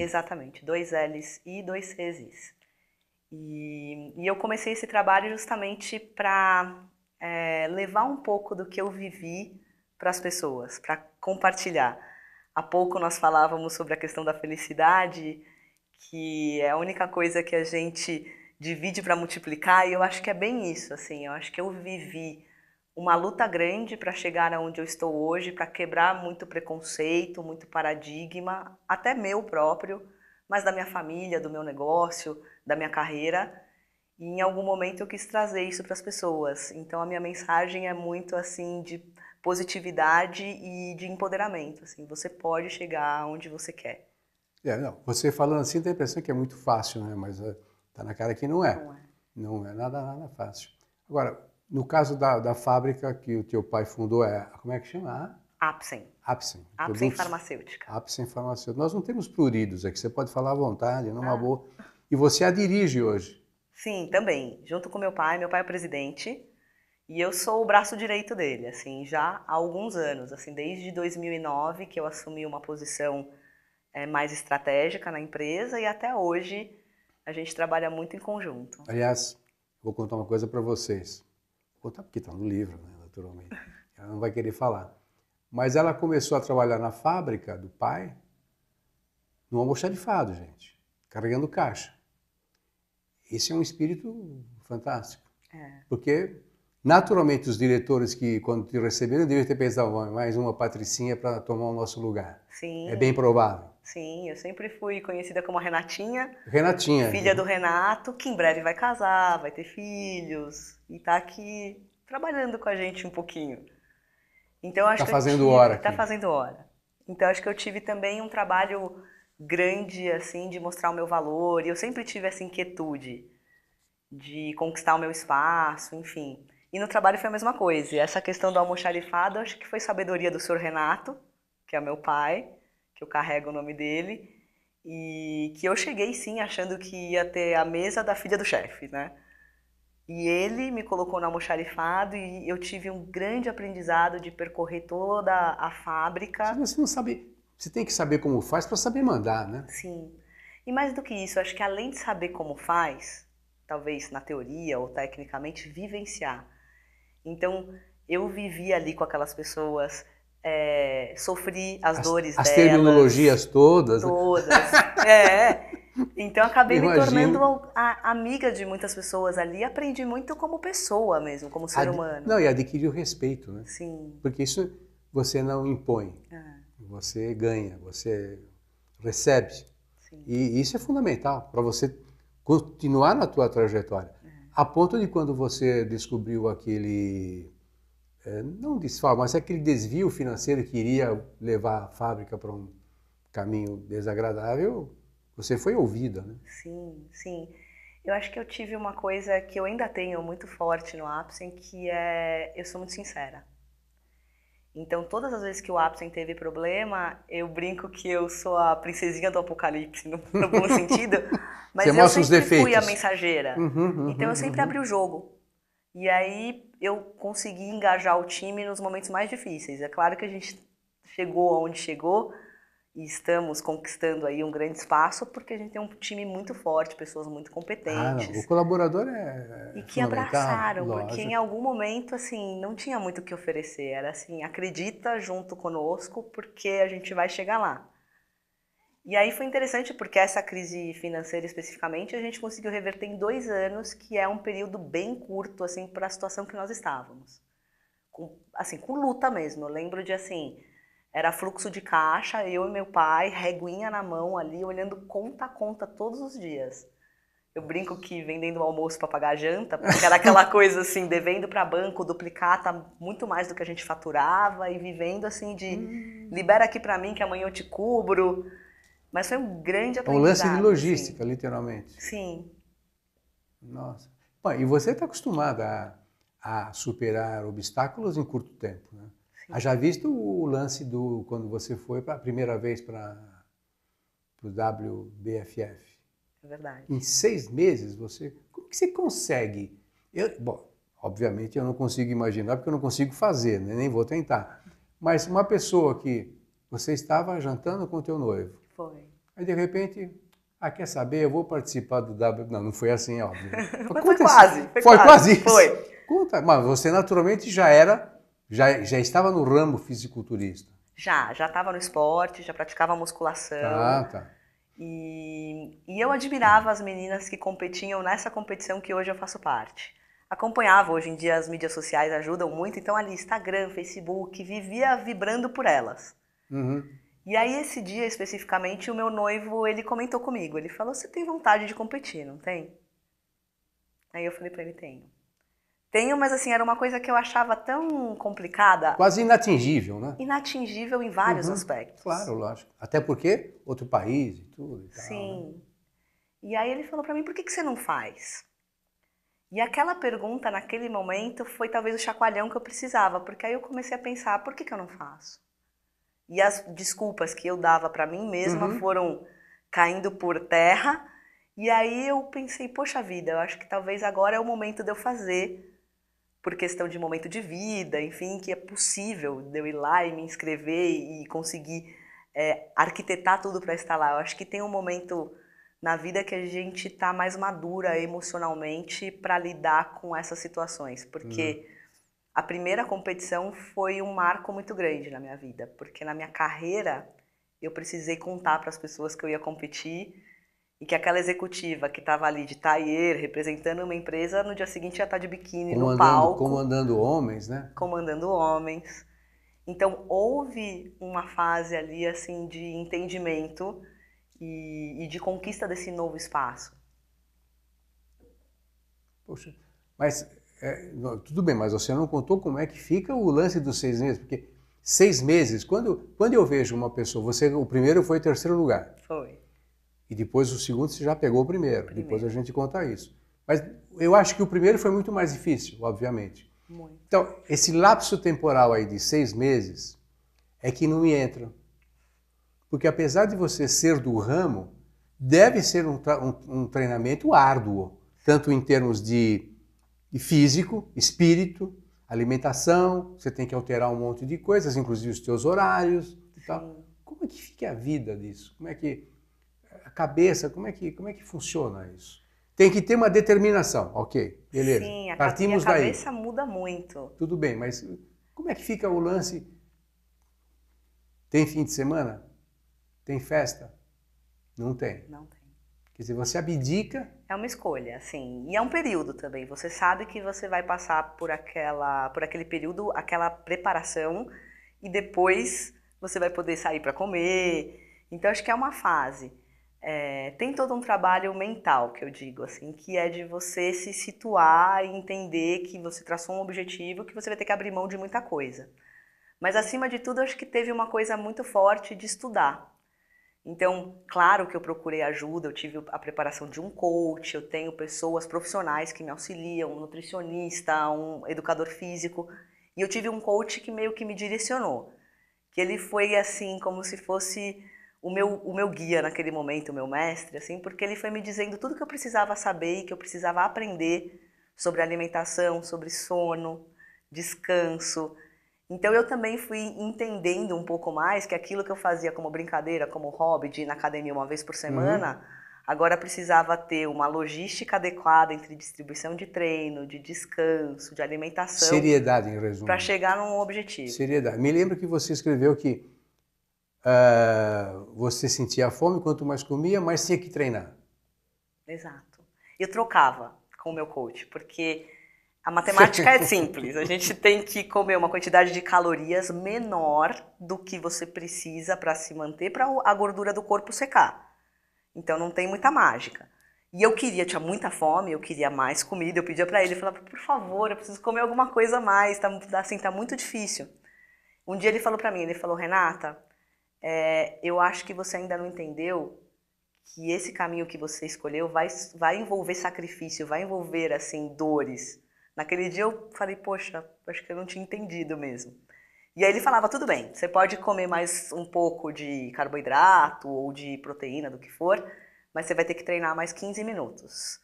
Exatamente, 2 L's e 2 C's. E eu comecei esse trabalho justamente para levar um pouco do que eu vivi para as pessoas, para compartilhar. Há pouco nós falávamos sobre a questão da felicidade, que é a única coisa que a gente divide para multiplicar, e eu acho que é bem isso, assim, eu acho que eu vivi uma luta grande para chegar aonde eu estou hoje, para quebrar muito preconceito, muito paradigma, até meu próprio, mas da minha família, do meu negócio, da minha carreira. E em algum momento eu quis trazer isso para as pessoas. Então a minha mensagem é muito assim de positividade e de empoderamento. Assim, você pode chegar onde você quer. Não, você falando assim dá a impressão que é muito fácil, né? Mas tá na cara que não é. Não é. Não é nada fácil. Agora, no caso da fábrica que o teu pai fundou, como é que chama? Apsen. Apsen. Apsen Farmacêutica. Apsen Farmacêutica. Nós não temos pruridos aqui, você pode falar à vontade, numa boa. E você a dirige hoje. Sim, também. Junto com meu pai é o presidente. E eu sou o braço direito dele, assim, já há alguns anos. Assim, desde 2009 que eu assumi uma posição mais estratégica na empresa e até hoje a gente trabalha muito em conjunto. Aliás, vou contar uma coisa para vocês. Vou contar porque está no livro, né, naturalmente. Ela não vai querer falar. Mas ela começou a trabalhar na fábrica do pai, no almoxarifado, gente, carregando caixa. Esse é um espírito fantástico. Porque, naturalmente, os diretores que, quando te receberam, devem ter pensado, mais uma patricinha para tomar o nosso lugar. Sim. É bem provável. Sim, eu sempre fui conhecida como Renatinha. Renatinha. Filha do Renato, que em breve vai casar, vai ter filhos e tá aqui trabalhando com a gente um pouquinho. Então acho que fazendo hora. Tá fazendo hora. Então acho que eu tive também um trabalho grande assim de mostrar o meu valor. E eu sempre tive essa inquietude de conquistar o meu espaço, enfim. E no trabalho foi a mesma coisa. E essa questão do almoxarifado, acho que foi sabedoria do senhor Renato, que é meu pai, que eu carrego o nome dele, e que eu cheguei sim achando que ia ter a mesa da filha do chefe, né? E ele me colocou no almoxarifado e eu tive um grande aprendizado de percorrer toda a fábrica. Você não sabe, você tem que saber como faz para saber mandar, né? Sim. E mais do que isso, acho que além de saber como faz, talvez na teoria ou tecnicamente, vivenciar. Então, eu vivi ali com aquelas pessoas, sofri as dores delas. As terminologias todas. Todas, Então, acabei me tornando amiga de muitas pessoas ali. Aprendi muito como pessoa mesmo, como ser humano. Não, e adquiriu respeito, né? Sim. Porque isso você não impõe. Você ganha, você recebe. Sim. E isso é fundamental para você continuar na tua trajetória. A ponto de quando você descobriu aquele, não desfalque, mas aquele desvio financeiro que iria levar a fábrica para um caminho desagradável, você foi ouvida, né? Sim, sim. Eu acho que eu tive uma coisa que eu ainda tenho muito forte no Apsen, que é, eu sou muito sincera. Então, todas as vezes que o Apsen teve problema, eu brinco que eu sou a princesinha do apocalipse, no bom sentido, mas eu sempre fui a mensageira. Então, eu sempre abri o jogo. E aí, eu consegui engajar o time nos momentos mais difíceis. É claro que a gente chegou onde chegou e estamos conquistando aí um grande espaço porque a gente tem um time muito forte, pessoas muito competentes. O colaborador é e que abraçaram, lógico. porque em algum momento, assim, não tinha muito o que oferecer. Era assim, acredita junto conosco porque a gente vai chegar lá. E aí foi interessante porque essa crise financeira especificamente a gente conseguiu reverter em 2 anos, que é um período bem curto, assim, para a situação que nós estávamos. Com luta mesmo. Eu lembro de, assim, era fluxo de caixa, eu e meu pai, reguinha na mão ali, olhando conta a conta todos os dias. Eu brinco que vendendo o almoço para pagar a janta, porque era aquela coisa assim, devendo para banco, duplicata muito mais do que a gente faturava e vivendo assim de libera aqui para mim que amanhã eu te cubro. Mas foi um grande aprendizado. Um lance de logística, assim. Literalmente. Sim. Nossa. Bom, e você está acostumada a superar obstáculos em curto tempo, né? Já visto o lance quando você foi a primeira vez para o WBFF? É verdade. Em 6 meses, como que você consegue? Bom, obviamente eu não consigo imaginar porque eu não consigo fazer, né? Nem vou tentar. Mas uma pessoa que você estava jantando com o teu noivo. Foi. Aí de repente, quer saber? Eu vou participar do WBFF. Não foi assim, óbvio. Mas foi quase. Foi quase isso. Foi. Conta, mas você naturalmente já estava no ramo fisiculturista. Já estava no esporte, já praticava musculação. Tá. E eu admirava as meninas que competiam nessa competição que hoje eu faço parte. acompanhava. Hoje em dia as mídias sociais ajudam muito, então ali Instagram, Facebook, vivia vibrando por elas. Uhum. E aí esse dia especificamente o meu noivo, ele comentou comigo, ele falou, você tem vontade de competir, não tem? Aí eu falei pra ele, tenho. Tenho, mas assim, era uma coisa que eu achava tão complicada, Quase inatingível, né? inatingível em vários aspectos. Claro, lógico. Até porque outro país e tudo e tal, né? Sim. E aí ele falou pra mim, por que que você não faz? E aquela pergunta, naquele momento, foi talvez o chacoalhão que eu precisava, porque aí eu comecei a pensar, por que que eu não faço? E as desculpas que eu dava pra mim mesma foram caindo por terra, e aí eu pensei, poxa vida, eu acho que talvez agora é o momento de eu fazer, por questão de momento de vida, enfim, que é possível de eu ir lá e me inscrever e conseguir arquitetar tudo para estar lá. Eu acho que tem um momento na vida que a gente está mais madura emocionalmente para lidar com essas situações, porque a primeira competição foi um marco muito grande na minha vida, porque na minha carreira eu precisei contar para as pessoas que eu ia competir e que aquela executiva que estava ali de tailleur, representando uma empresa, no dia seguinte ia estar de biquíni no palco. Comandando homens, né? Comandando homens. Então, houve uma fase ali, assim, de entendimento e de conquista desse novo espaço. Poxa, mas tudo bem, mas você não contou como é que fica o lance dos 6 meses, porque 6 meses, quando eu vejo uma pessoa, o primeiro foi o terceiro lugar. Foi. E depois o segundo você já pegou o primeiro. Depois a gente conta isso. Mas eu acho que o primeiro foi muito mais difícil, obviamente. Muito. Então, esse lapso temporal aí de 6 meses é que não me entra. Porque apesar de você ser do ramo, deve ser um treinamento árduo, tanto em termos de físico, espírito, alimentação, você tem que alterar um monte de coisas, inclusive os teus horários e tal. Como é que fica a vida disso? Como é que a cabeça, como é que funciona isso? Tem que ter uma determinação, ok, beleza. Sim, Partimos a cabeça muda muito. Tudo bem, mas como é que fica o lance? Tem fim de semana? Tem festa? Não tem. Não tem. Quer dizer, você abdica. É uma escolha, assim. E é um período também. Você sabe que você vai passar por aquele período, aquela preparação, e depois você vai poder sair para comer. Então, acho que é uma fase. Tem todo um trabalho mental, que eu digo, assim, que é de você se situar e entender que você traçou um objetivo, que você vai ter que abrir mão de muita coisa. Mas, acima de tudo, acho que teve uma coisa muito forte de estudar. Então, claro que eu procurei ajuda, eu tive a preparação de um coach, eu tenho pessoas profissionais que me auxiliam, um nutricionista, um educador físico, e eu tive um coach que meio que me direcionou, que ele foi assim, como se fosse o meu guia naquele momento, o meu mestre, assim, porque ele foi me dizendo tudo que eu precisava saber e que eu precisava aprender sobre alimentação, sobre sono, descanso. Então eu também fui entendendo um pouco mais que aquilo que eu fazia como brincadeira, como hobby, de ir na academia uma vez por semana, agora precisava ter uma logística adequada entre distribuição de treino, de descanso, de alimentação. Seriedade, em resumo. Para chegar num objetivo. Seriedade. Me lembro que você escreveu que você sentia fome, quanto mais comia, mais tinha que treinar. Exato. Eu trocava com o meu coach, porque a matemática é simples. A gente tem que comer uma quantidade de calorias menor do que você precisa para se manter, para a gordura do corpo secar. Então não tem muita mágica. E eu tinha muita fome, eu queria mais comida, eu pedia para ele, eu falava, por favor, eu preciso comer alguma coisa a mais, tá muito difícil. Um dia ele falou para mim, ele falou, Renata, eu acho que você ainda não entendeu que esse caminho que você escolheu vai envolver sacrifício, vai envolver, assim, dores. Naquele dia eu falei, poxa, acho que eu não tinha entendido mesmo. E aí ele falava, tudo bem, você pode comer mais um pouco de carboidrato ou de proteína, do que for, mas você vai ter que treinar mais 15 minutos.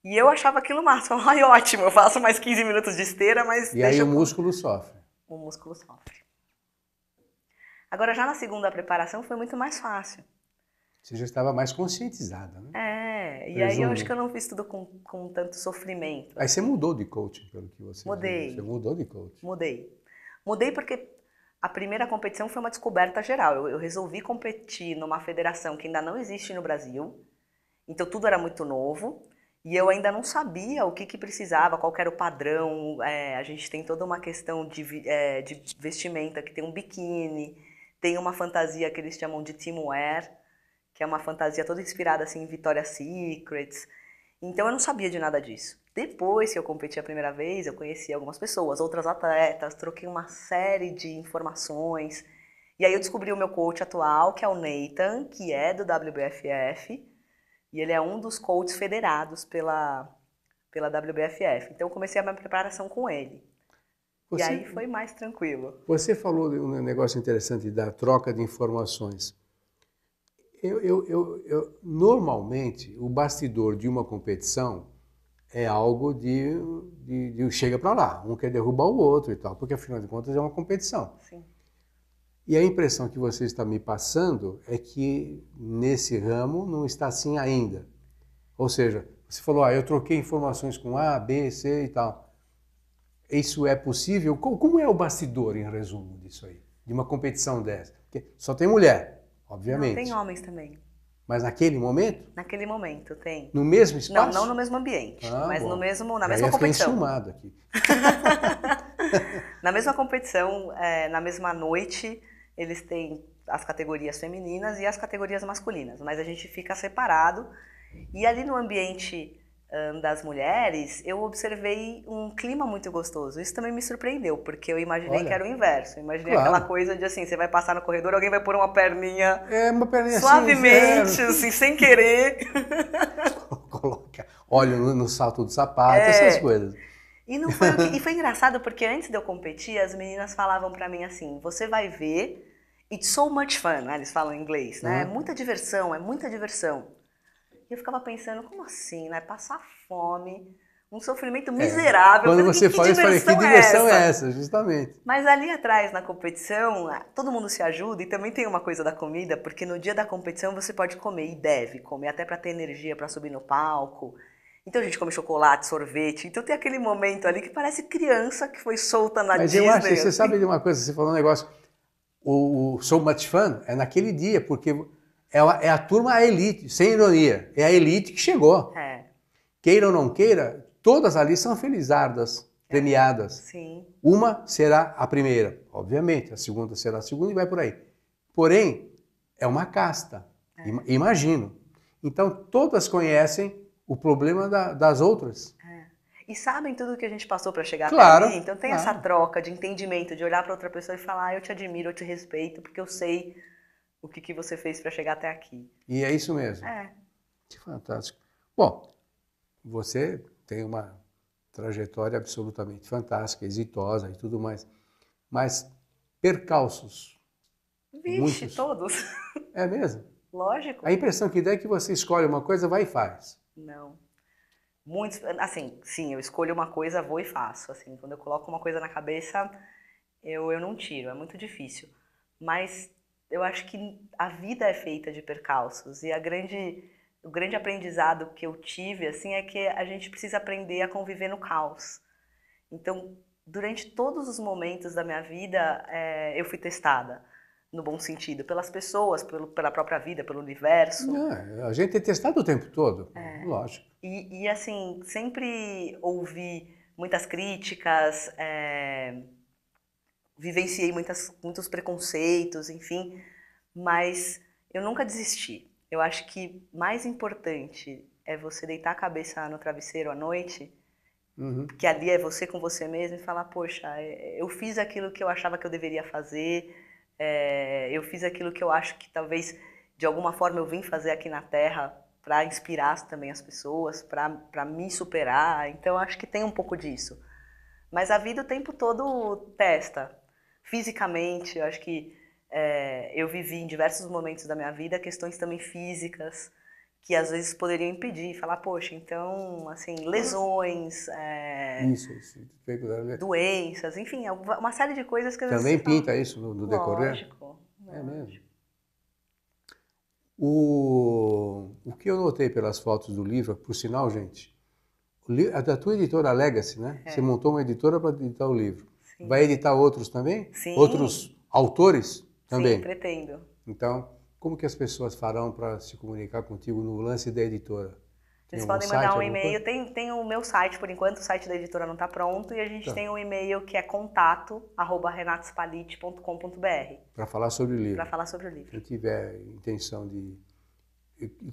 E eu achava aquilo máximo, ai ótimo, eu faço mais 15 minutos de esteira, mas... E aí o músculo sofre. O músculo sofre. Agora já na segunda preparação foi muito mais fácil. Você já estava mais conscientizada, né? E aí eu acho que eu não fiz tudo com tanto sofrimento. Aí você mudou de coaching, pelo que você Mudei. Você mudou de coaching. Mudei porque a primeira competição foi uma descoberta geral. Eu resolvi competir numa federação que ainda não existe no Brasil. Então tudo era muito novo. E eu ainda não sabia o que precisava, qual que era o padrão. A gente tem toda uma questão de vestimenta, que tem um biquíni, tem uma fantasia que eles chamam de teamwear, que é uma fantasia toda inspirada assim, em Victoria's Secret. Então eu não sabia de nada disso. Depois que eu competi a primeira vez, eu conheci algumas pessoas, outras atletas, troquei uma série de informações. E aí eu descobri o meu coach atual, que é o Nathan, que é do WBFF. E ele é um dos coaches federados pela WBFF. Então eu comecei a minha preparação com ele. E aí foi mais tranquilo. Você falou de um negócio interessante da troca de informações. Normalmente, o bastidor de uma competição é algo de chega para lá, um quer derrubar o outro e tal, porque afinal de contas é uma competição. Sim. E a impressão que você está me passando é que nesse ramo não está assim ainda. Ou seja, você falou, eu troquei informações com A, B, C e tal. Isso é possível? Como é o bastidor, em resumo, disso aí? De uma competição dessa? Porque só tem mulher, obviamente. Não, tem homens também. Mas naquele momento? Naquele momento, tem. No mesmo espaço? Não no mesmo ambiente, mas bom. na mesma competição. Enciumado aqui. Na mesma competição, na mesma noite, eles têm as categorias femininas e as categorias masculinas, mas a gente fica separado. E ali no ambiente das mulheres, eu observei um clima muito gostoso. Isso também me surpreendeu, porque eu imaginei que era o inverso. Eu imaginei aquela coisa de assim, você vai passar no corredor, alguém vai pôr uma perninha, suavemente, assim, sem querer. Coloca óleo no salto do sapato, essas coisas. E não foi e foi engraçado, porque antes de eu competir, as meninas falavam pra mim assim, você vai ver, it's so much fun, né? Eles falam em inglês, né? É muita diversão, é muita diversão. E eu ficava pensando, como assim, né? Passar fome, um sofrimento miserável. Quando você fala isso, eu falei, que diversão é essa? Justamente. Mas ali atrás, na competição, todo mundo se ajuda e também tem uma coisa da comida, porque no dia da competição você pode comer e deve comer, até para ter energia para subir no palco. Então a gente come chocolate, sorvete, então tem aquele momento ali que parece criança que foi solta na Disney. Mas eu acho que você sabe de uma coisa, você falou um negócio, o So Much Fun é naquele dia, porque é a turma elite, sem ironia, é a elite que chegou. Queira ou não queira, todas ali são felizardas, premiadas. Sim. Uma será a primeira, obviamente, a segunda será a segunda e vai por aí. Porém, é uma casta, imagino. Então todas conhecem o problema das outras. E sabem tudo o que a gente passou para chegar até ali. Então tem essa troca de entendimento, de olhar para outra pessoa e falar, eu te admiro, eu te respeito, porque eu sei o que você fez para chegar até aqui. E é isso mesmo. Que fantástico. Bom, você tem uma trajetória absolutamente fantástica, exitosa e tudo mais. Mas percalços. Vixe, muitos. Todos. É mesmo? Lógico. A impressão que dá é que você escolhe uma coisa, vai e faz. Não. Muitos, assim, sim, eu escolho uma coisa, vou e faço. Assim, quando eu coloco uma coisa na cabeça, eu não tiro, é muito difícil. Mas eu acho que a vida é feita de percalços e o grande aprendizado que eu tive, assim, é que a gente precisa aprender a conviver no caos. Então, durante todos os momentos da minha vida, eu fui testada. No bom sentido, pelas pessoas, pela própria vida, pelo universo. A gente é testado o tempo todo, lógico. E assim, sempre ouvi muitas críticas, vivenciei muitos preconceitos, enfim, mas eu nunca desisti. Eu acho que mais importante é você deitar a cabeça no travesseiro à noite, que ali é você com você mesmo, e falar, poxa, eu fiz aquilo que eu achava que eu deveria fazer, eu fiz aquilo que eu acho que talvez de alguma forma eu vim fazer aqui na Terra para inspirar também as pessoas, para me superar. Então acho que tem um pouco disso. Mas a vida o tempo todo testa. Fisicamente, eu acho que eu vivi em diversos momentos da minha vida questões também físicas que às vezes poderiam impedir, falar, poxa, então, assim, lesões, doenças, enfim, uma série de coisas que às também vezes pinta isso no decorrer? Lógico. É mesmo. O que eu notei pelas fotos do livro, por sinal, gente, a da tua editora Legacy, né? Você montou uma editora para editar o livro. Sim. Vai editar outros também? Sim. Outros autores também? Sim, pretendo. Então, como que as pessoas farão para se comunicar contigo no lance da editora? Eles algum podem site, mandar um alguma e-mail. coisa? Tem o meu site, por enquanto, o site da editora não está pronto. E a gente tem um e-mail que é contato@renatospalit.com.br Para falar sobre o livro. para falar sobre o livro. Quem tiver intenção de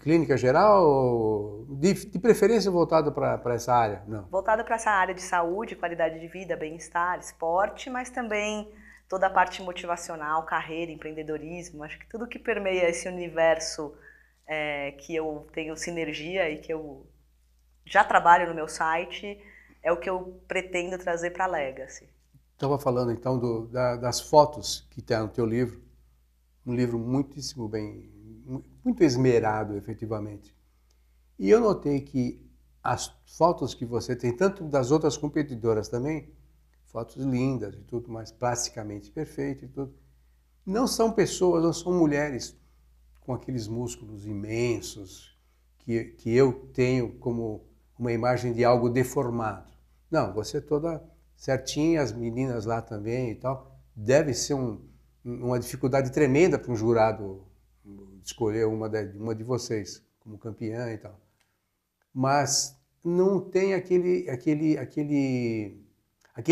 clínica geral, ou de preferência voltado para essa área? Não. Voltado para essa área de saúde, qualidade de vida, bem-estar, esporte, mas também toda a parte motivacional, carreira, empreendedorismo. Acho que tudo que permeia esse universo que eu tenho sinergia e que eu já trabalho no meu site é o que eu pretendo trazer para a Legacy. Estava falando então das fotos que tem no teu livro, um livro muitíssimo muito esmerado, efetivamente. E eu notei que as fotos que você tem, tanto das outras competidoras também, fotos lindas e tudo mais, plasticamente perfeito e tudo, não são pessoas, não são mulheres com aqueles músculos imensos que eu tenho como uma imagem de algo deformado. Não, você é toda certinha, as meninas lá também e tal. Deve ser uma dificuldade tremenda para um jurado escolher uma de vocês como campeã e tal. Mas não tem aquele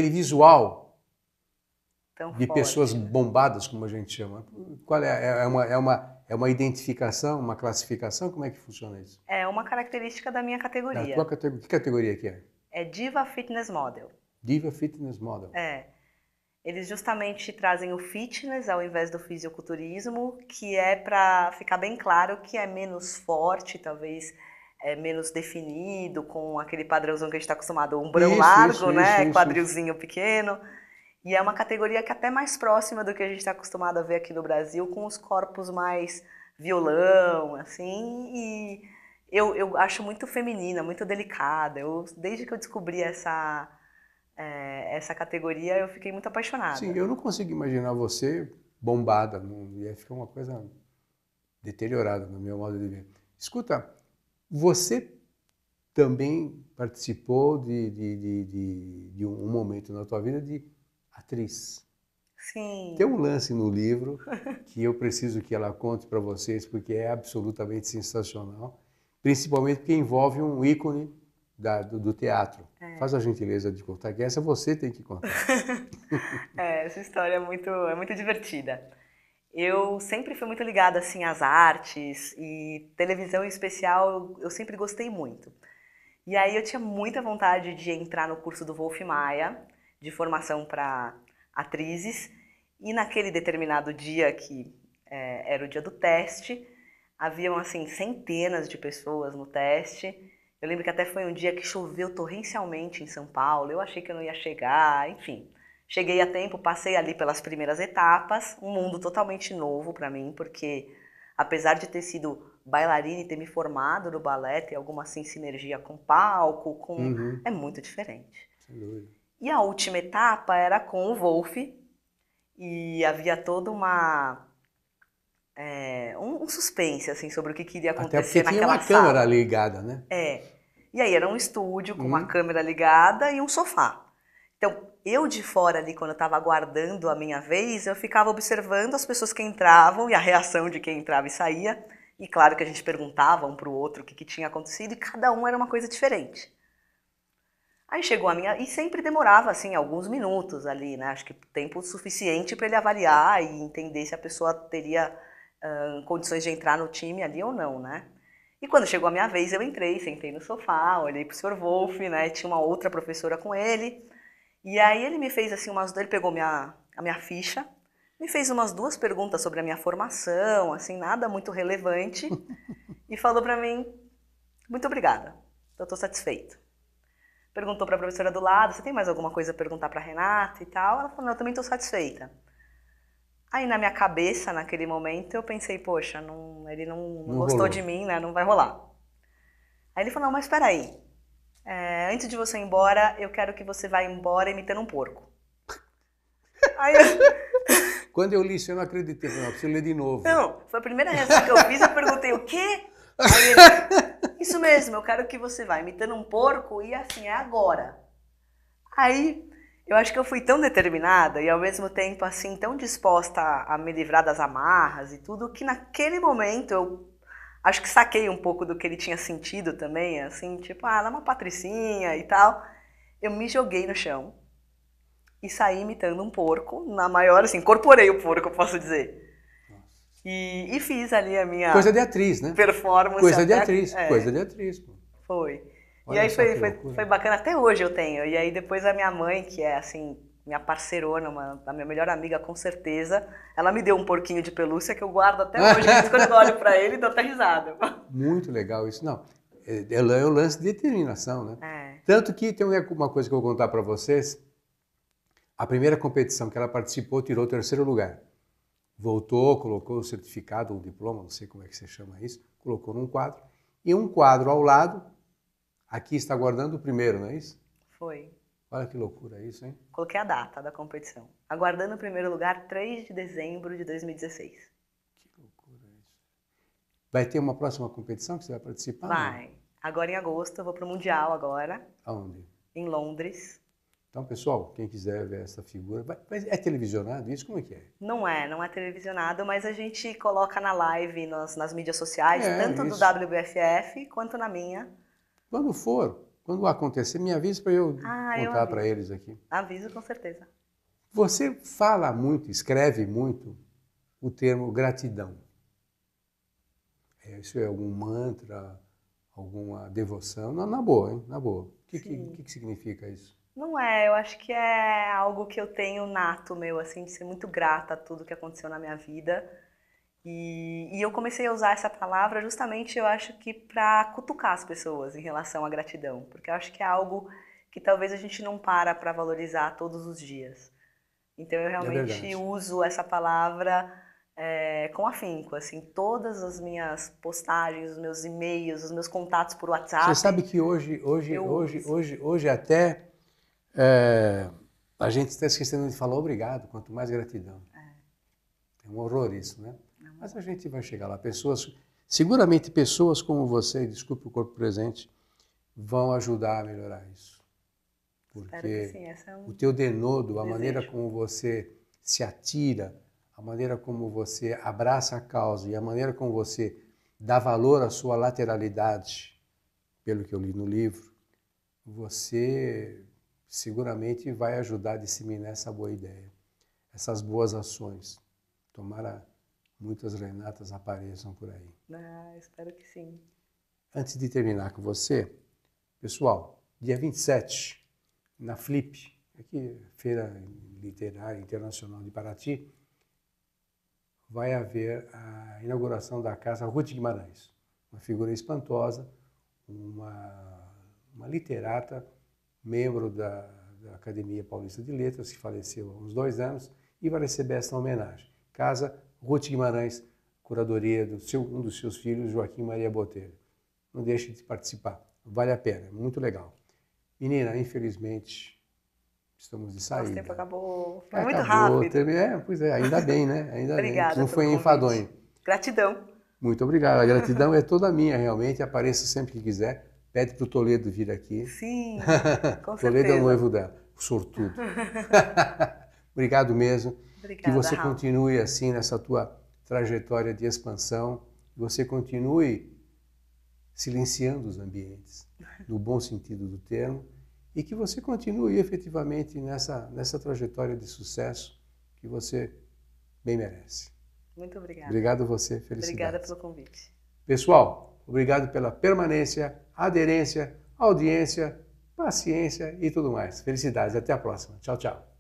visual Tão de forte, pessoas né? bombadas, como a gente chama. Qual é uma identificação, uma classificação? Como é que funciona isso? É uma característica da minha categoria. Que categoria que é? É Diva Fitness Model. Diva Fitness Model. Eles justamente trazem o fitness ao invés do fisiculturismo, que é para ficar bem claro que é menos forte, talvez menos definido, com aquele padrãozão que a gente está acostumado, umbrão largo, né? Quadrilzinho pequeno. E é uma categoria que é até mais próxima do que a gente está acostumado a ver aqui no Brasil, com os corpos mais violão, assim, e eu acho muito feminina, muito delicada. Desde que eu descobri essa categoria, eu fiquei muito apaixonada. Sim, eu não consigo imaginar você bombada, ia ficar uma coisa deteriorada no meu modo de ver. Escuta, você também participou de um momento na tua vida de atriz. Sim. Tem um lance no livro que eu preciso que ela conte para vocês, porque é absolutamente sensacional, principalmente porque envolve um ícone do teatro. Faz a gentileza de contar, que essa você tem que contar. Essa história é muito divertida. Eu sempre fui muito ligada assim, às artes, e televisão em especial eu sempre gostei muito. E aí eu tinha muita vontade de entrar no curso do Wolf Maia, de formação para atrizes, e naquele determinado dia que era o dia do teste, haviam assim centenas de pessoas no teste. Eu lembro que até foi um dia que choveu torrencialmente em São Paulo, eu achei que eu não ia chegar, enfim. Cheguei a tempo, passei ali pelas primeiras etapas, um mundo totalmente novo para mim, porque apesar de ter sido bailarina e ter me formado no balé, ter alguma assim, sinergia com palco, é muito diferente. Sem dúvida. E a última etapa era com o Wolf, e havia toda um suspense assim, sobre o que iria acontecer naquela sala. Até porque tinha uma câmera ligada, né? E aí era um estúdio com uma câmera ligada e um sofá. Então, eu de fora ali, quando eu estava aguardando a minha vez, eu ficava observando as pessoas que entravam e a reação de quem entrava e saía. E claro que a gente perguntava um para o outro o que tinha acontecido e cada um era uma coisa diferente. Aí chegou a minha... E sempre demorava, assim, alguns minutos ali, né? Acho que tempo suficiente para ele avaliar e entender se a pessoa teria condições de entrar no time ali ou não, né? E quando chegou a minha vez, eu entrei, sentei no sofá, olhei pro Sr. Wolf, né? Tinha uma outra professora com ele. E aí ele me fez assim ele pegou a minha ficha, me fez umas 2 perguntas sobre a minha formação, assim, nada muito relevante, e falou pra mim, muito obrigada, eu tô satisfeito. Perguntou pra professora do lado, você tem mais alguma coisa a perguntar pra Renata e tal? Ela falou, não, eu também tô satisfeita. Aí na minha cabeça, naquele momento, eu pensei, poxa, ele não gostou de mim, né, não vai rolar. Aí ele falou, não, mas espera aí. Antes de você ir embora, eu quero que você vá embora imitando um porco. Aí Quando eu li isso, eu não acreditei. Eu preciso ler de novo. Não, foi a primeira reação que eu fiz, eu perguntei, o quê? Aí ele, isso mesmo, eu quero que você vá imitando um porco e assim, é agora. Aí, eu acho que eu fui tão determinada e ao mesmo tempo, assim, tão disposta a me livrar das amarras e tudo, que naquele momento eu acho que saquei um pouco do que ele tinha sentido também, assim, tipo, ela é uma patricinha e tal. Eu me joguei no chão e saí imitando um porco, na maior, assim, incorporei o porco, eu posso dizer. E fiz ali a minha Coisa de atriz, né? performance. Coisa de até- atriz, é, coisa de atriz. Pô. Foi. Olha E aí só que loucura. foi bacana, até hoje eu tenho. E aí depois a minha mãe, que é assim, minha parceirona, a minha melhor amiga com certeza, ela me deu um porquinho de pelúcia que eu guardo até hoje. Quando eu olho pra ele, dou até risada. Muito legal isso. Não, é o lance de determinação, né? É. Tanto que tem uma coisa que eu vou contar para vocês. A primeira competição que ela participou tirou o 3º lugar. Voltou, colocou o certificado, o diploma, não sei como é que se chama isso, colocou num quadro. E um quadro ao lado, aqui está guardando o primeiro, não é isso? Foi. Olha que loucura isso, hein? Coloquei a data da competição. Aguardando o primeiro lugar, 3 de dezembro de 2016. Que loucura isso. Vai ter uma próxima competição que você vai participar? Vai. Agora em agosto, eu vou pro Mundial agora, Aonde? em Londres. Então, pessoal, quem quiser ver essa figura, é televisionado isso? Como é que é? Não é televisionado, mas a gente coloca na live nas mídias sociais, tanto isso. do WBFF quanto na minha. Quando for, quando acontecer, me avise para eu Eu contar aviso. para eles aqui. Aviso com certeza. Você fala muito, escreve muito o termo gratidão. Isso é algum mantra, alguma devoção? Não, na boa, hein? Na boa. O que significa isso? Não é, eu acho que é algo que eu tenho nato meu, assim, de ser muito grata a tudo que aconteceu na minha vida. E eu comecei a usar essa palavra justamente, eu acho que para cutucar as pessoas em relação à gratidão. Porque eu acho que é algo que talvez a gente não para valorizar todos os dias. Então eu realmente uso essa palavra com afinco, assim, todas as minhas postagens, os meus e-mails, os meus contatos por WhatsApp. Você sabe que hoje até a gente está esquecendo de falar obrigado, quanto mais gratidão. É um horror isso, né? Mas a gente vai chegar lá. Seguramente pessoas como você, desculpe o corpo presente, vão ajudar a melhorar isso. Porque sim, essa é o teu denodo, a desejo. maneira como você se atira, a maneira como você abraça a causa e a maneira como você dá valor à sua lateralidade, pelo que eu li no livro, você seguramente vai ajudar a disseminar essa boa ideia, essas boas ações. Tomara muitas Renatas apareçam por aí. Espero que sim. Antes de terminar com você, pessoal, dia 27, na Flip, aqui, Feira Literária Internacional de Paraty, vai haver a inauguração da Casa Ruth Guimarães, uma figura espantosa, uma literata, membro da Academia Paulista de Letras, que faleceu há uns 2 anos, e vai receber essa homenagem. Casa Ruth Guimarães, curadoria um dos seus filhos, Joaquim Maria Botelho. Não deixe de participar, vale a pena, é muito legal. Menina, infelizmente, estamos de saída. Nosso tempo acabou. Foi muito rápido. Pois é, ainda bem, né? Ainda Obrigada bem. Não foi pelo enfadonho. Gratidão. Muito obrigado. A gratidão é toda minha, realmente. Apareça sempre que quiser. Pede para o Toledo vir aqui. Sim, com certeza. Toledo é o noivo dela, sortudo. Obrigado mesmo. Obrigada, que você Raul. continue assim nessa tua trajetória de expansão. Que você continue silenciando os ambientes, no bom sentido do termo. E que você continue efetivamente nessa trajetória de sucesso que você bem merece. Muito obrigada. Obrigado a você, felicidades. Obrigada pelo convite. Pessoal, obrigado pela permanência, aderência, audiência, paciência e tudo mais. Felicidades, até a próxima. Tchau, tchau.